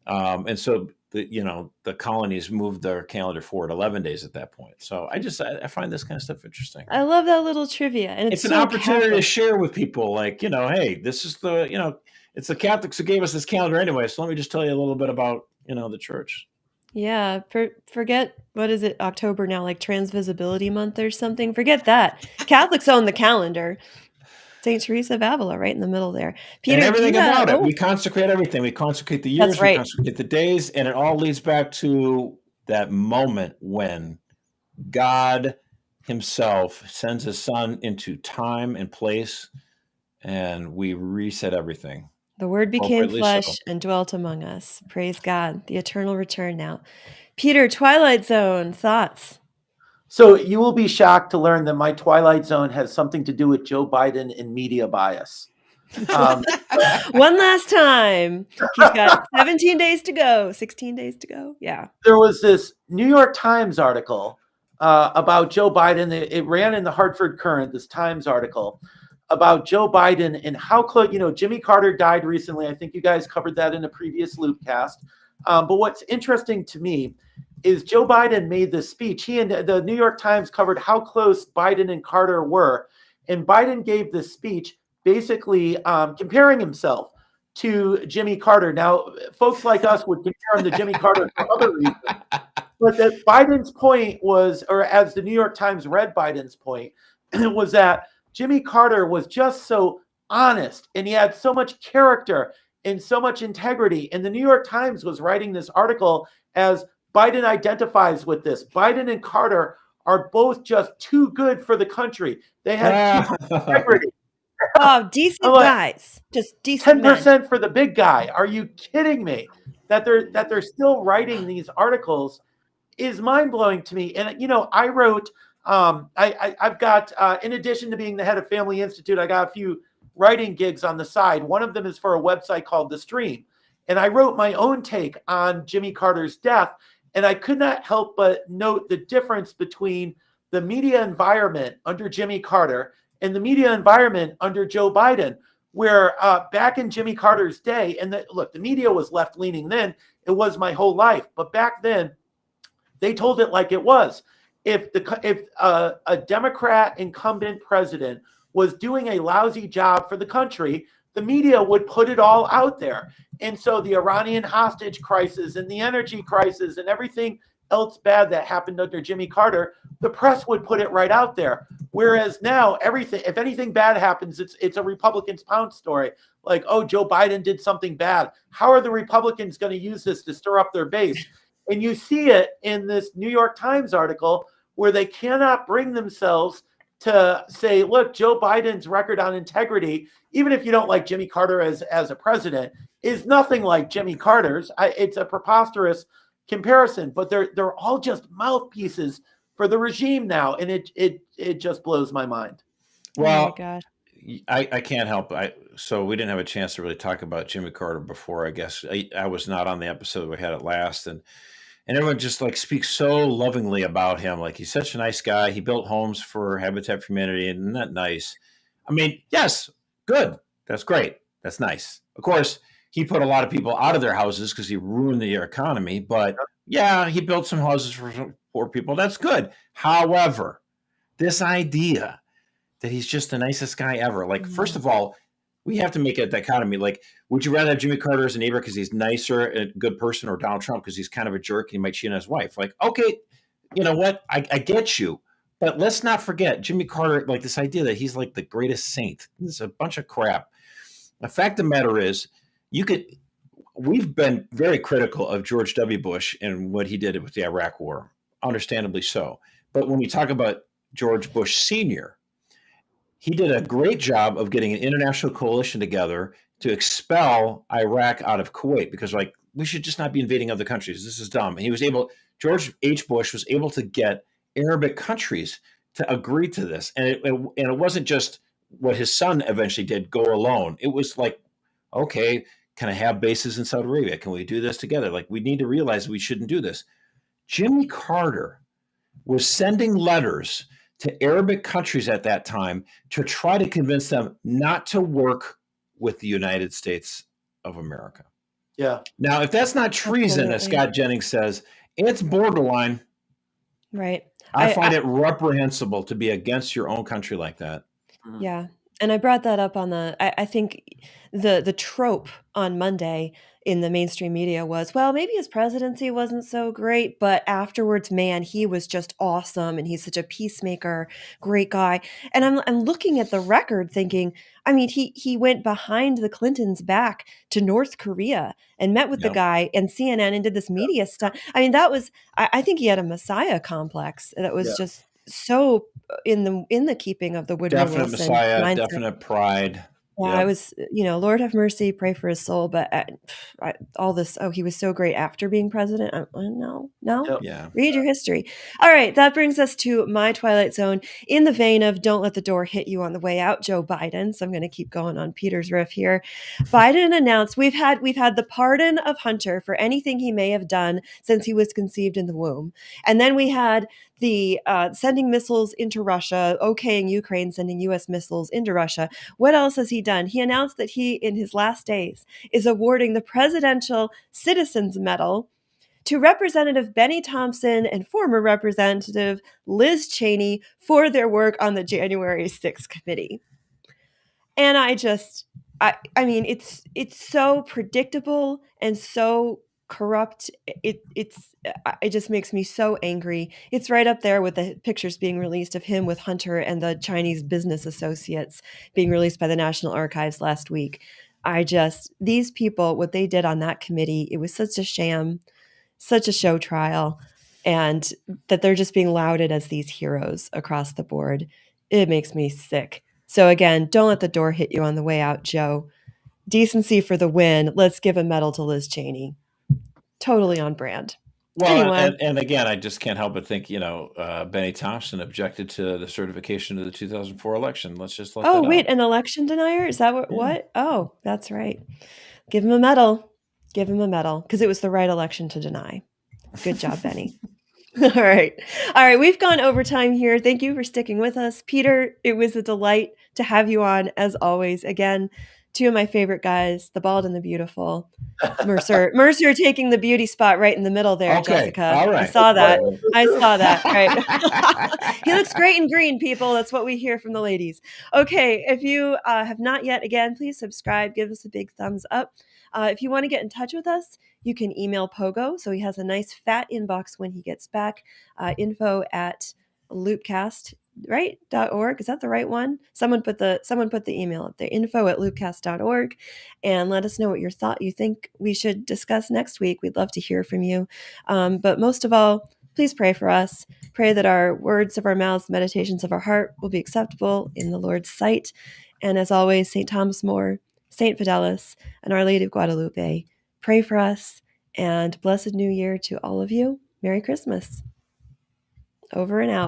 And so the colonies moved their calendar forward 11 days at that point. So I find this kind of stuff interesting. I love that little trivia. And it's an opportunity to share with people like, hey, this is it's the Catholics who gave us this calendar anyway. So let me just tell you a little bit about, the church. Yeah. Forget, what is it, October now, like Transvisibility Month or something? Forget that. Catholics own the calendar. St. Teresa of Avila right in the middle there. Peter, and everything about it. We consecrate everything. We consecrate the years, right. We consecrate the days, and it all leads back to that moment when God himself sends his son into time and place, and we reset everything. The word became flesh and dwelt among us. Praise God. The eternal return now. Peter, Twilight Zone, thoughts? So you will be shocked to learn that my Twilight Zone has something to do with Joe Biden and media bias. One last time. He's got 17 days to go, 16 days to go. Yeah. There was this New York Times article about Joe Biden. It ran in the Hartford Courant, this Times article about Joe Biden and how close, Jimmy Carter died recently. I think you guys covered that in a previous Loopcast. But what's interesting to me is Joe Biden made this speech. He and the New York Times covered how close Biden and Carter were. And Biden gave this speech basically comparing himself to Jimmy Carter. Now, folks like us would compare him to Jimmy Carter for other reasons. But that Biden's point was, or as the New York Times read Biden's point, was that Jimmy Carter was just so honest and he had so much character and so much integrity. And the New York Times was writing this article as Biden identifies with this. Biden and Carter are both just too good for the country. They had too much integrity. Oh, decent guys, just decent 10% for the big guy. Are you kidding me? That they're still writing these articles is mind blowing to me. And I wrote. I've got, in addition to being the head of Family Institute, I got a few writing gigs on the side. One of them is for a website called The Stream. And I wrote my own take on Jimmy Carter's death. And I could not help but note the difference between the media environment under Jimmy Carter and the media environment under Joe Biden, where back in Jimmy Carter's day, and the media was left-leaning then, it was my whole life. But back then, they told it like it was. If a Democrat incumbent president was doing a lousy job for the country, the media would put it all out there. And so the Iranian hostage crisis and the energy crisis and everything else bad that happened under Jimmy Carter, the press would put it right out there. Whereas now if anything bad happens, it's a Republicans pounce story. Like, oh, Joe Biden did something bad. How are the Republicans going to use this to stir up their base? And you see it in this New York Times article where they cannot bring themselves to say, look, Joe Biden's record on integrity, even if you don't like Jimmy Carter as a president, is nothing like Jimmy Carter's. It's a preposterous comparison, but they're all just mouthpieces for the regime now, and it just blows my mind. Well, oh my gosh. I can't help. So we didn't have a chance to really talk about Jimmy Carter before. I guess I was not on the episode we had it last, and everyone just like speaks so lovingly about him. Like, he's such a nice guy. He built homes for Habitat for Humanity, and isn't that nice? I mean, yes, good. That's great. That's nice. Of course, he put a lot of people out of their houses because he ruined their economy. But yeah, he built some houses for some poor people. That's good. However, this idea that he's just the nicest guy ever. Like, first of all, we have to make a dichotomy. Like, would you rather have Jimmy Carter as a neighbor because he's nicer and a good person, or Donald Trump because he's kind of a jerk and he might cheat on his wife? Like, okay, you know what? I get you. But let's not forget Jimmy Carter, like this idea that he's like the greatest saint. It's a bunch of crap. The fact of the matter is, we've been very critical of George W. Bush and what he did with the Iraq War, understandably so. But when we talk about George Bush Sr., he did a great job of getting an international coalition together to expel Iraq out of Kuwait, because like, we should just not be invading other countries. This is dumb. And George H. Bush was able to get Arabic countries to agree to this. And it wasn't just what his son eventually did, go alone. It was like, okay, can I have bases in Saudi Arabia? Can we do this together? Like, we need to realize we shouldn't do this. Jimmy Carter was sending letters to Arabic countries at that time to try to convince them not to work with the United States of America. Yeah. Now, if that's not treason, as Scott Jennings says, it's borderline. Right. I find it reprehensible to be against your own country like that. Yeah. And I brought that up on I think the trope on Monday in the mainstream media was, well, maybe his presidency wasn't so great, but afterwards, man, he was just awesome. And he's such a peacemaker, great guy. And I'm looking at the record thinking, I mean, he went behind the Clintons back to North Korea and met with the guy and CNN and did this media stuff. I mean, I think he had a Messiah complex that was just so in the keeping of the Woodrow definite Wilson Messiah, mindset. definite pride. Yeah, I was, Lord have mercy, pray for his soul. But all this, he was so great after being president. No, Yep. Yeah. read your history. All right, that brings us to my Twilight Zone in the vein of don't let the door hit you on the way out, Joe Biden. So I'm going to keep going on Peter's riff here. Biden announced we've had the pardon of Hunter for anything he may have done since he was conceived in the womb. And then we had the sending missiles into Russia, okaying Ukraine sending U.S. missiles into Russia. What else has he done? He announced that he, in his last days, is awarding the Presidential Citizens Medal to Representative Benny Thompson and former Representative Liz Cheney for their work on the January 6th committee. And I mean, it's so predictable and so corrupt. It just makes me so angry. It's right up there with the pictures being released of him with Hunter and the Chinese business associates being released by the National Archives last week. These people, what they did on that committee, it was such a sham, such a show trial, and that they're just being lauded as these heroes across the board. It makes me sick. So again, don't let the door hit you on the way out, Joe. Decency for the win. Let's give a medal to Liz Cheney. Totally on brand. Well, Anyway. and again, I just can't help but think, Benny Thompson objected to the certification of the 2004 election. Let's just let that Oh, wait, out. an election denier? Is that Yeah. what? Oh, that's right. Give him a medal. Give him a medal because it was the right election to deny. Good job, Benny. All right. We've gone overtime here. Thank you for sticking with us. Peter, it was a delight to have you on as always. Again, two of my favorite guys, the bald and the beautiful. Mercer taking the beauty spot right in the middle there, Okay. Jessica. All right. I saw that. Right. He looks great in green, people. That's what we hear from the ladies. Okay. If you have not yet, again, please subscribe. Give us a big thumbs up. If you want to get in touch with us, you can email Pogo. So he has a nice fat inbox when he gets back. Info at LOOPcast, right? .org. Is that the right one? Someone put the email up there. Info at loopcast.org, and let us know what you think we should discuss next week. We'd love to hear from you. But most of all, please pray for us. Pray that our words of our mouths, meditations of our heart will be acceptable in the Lord's sight. And as always, St. Thomas More, St. Fidelis, and Our Lady of Guadalupe, pray for us, and blessed New Year to all of you. Merry Christmas. Over and out.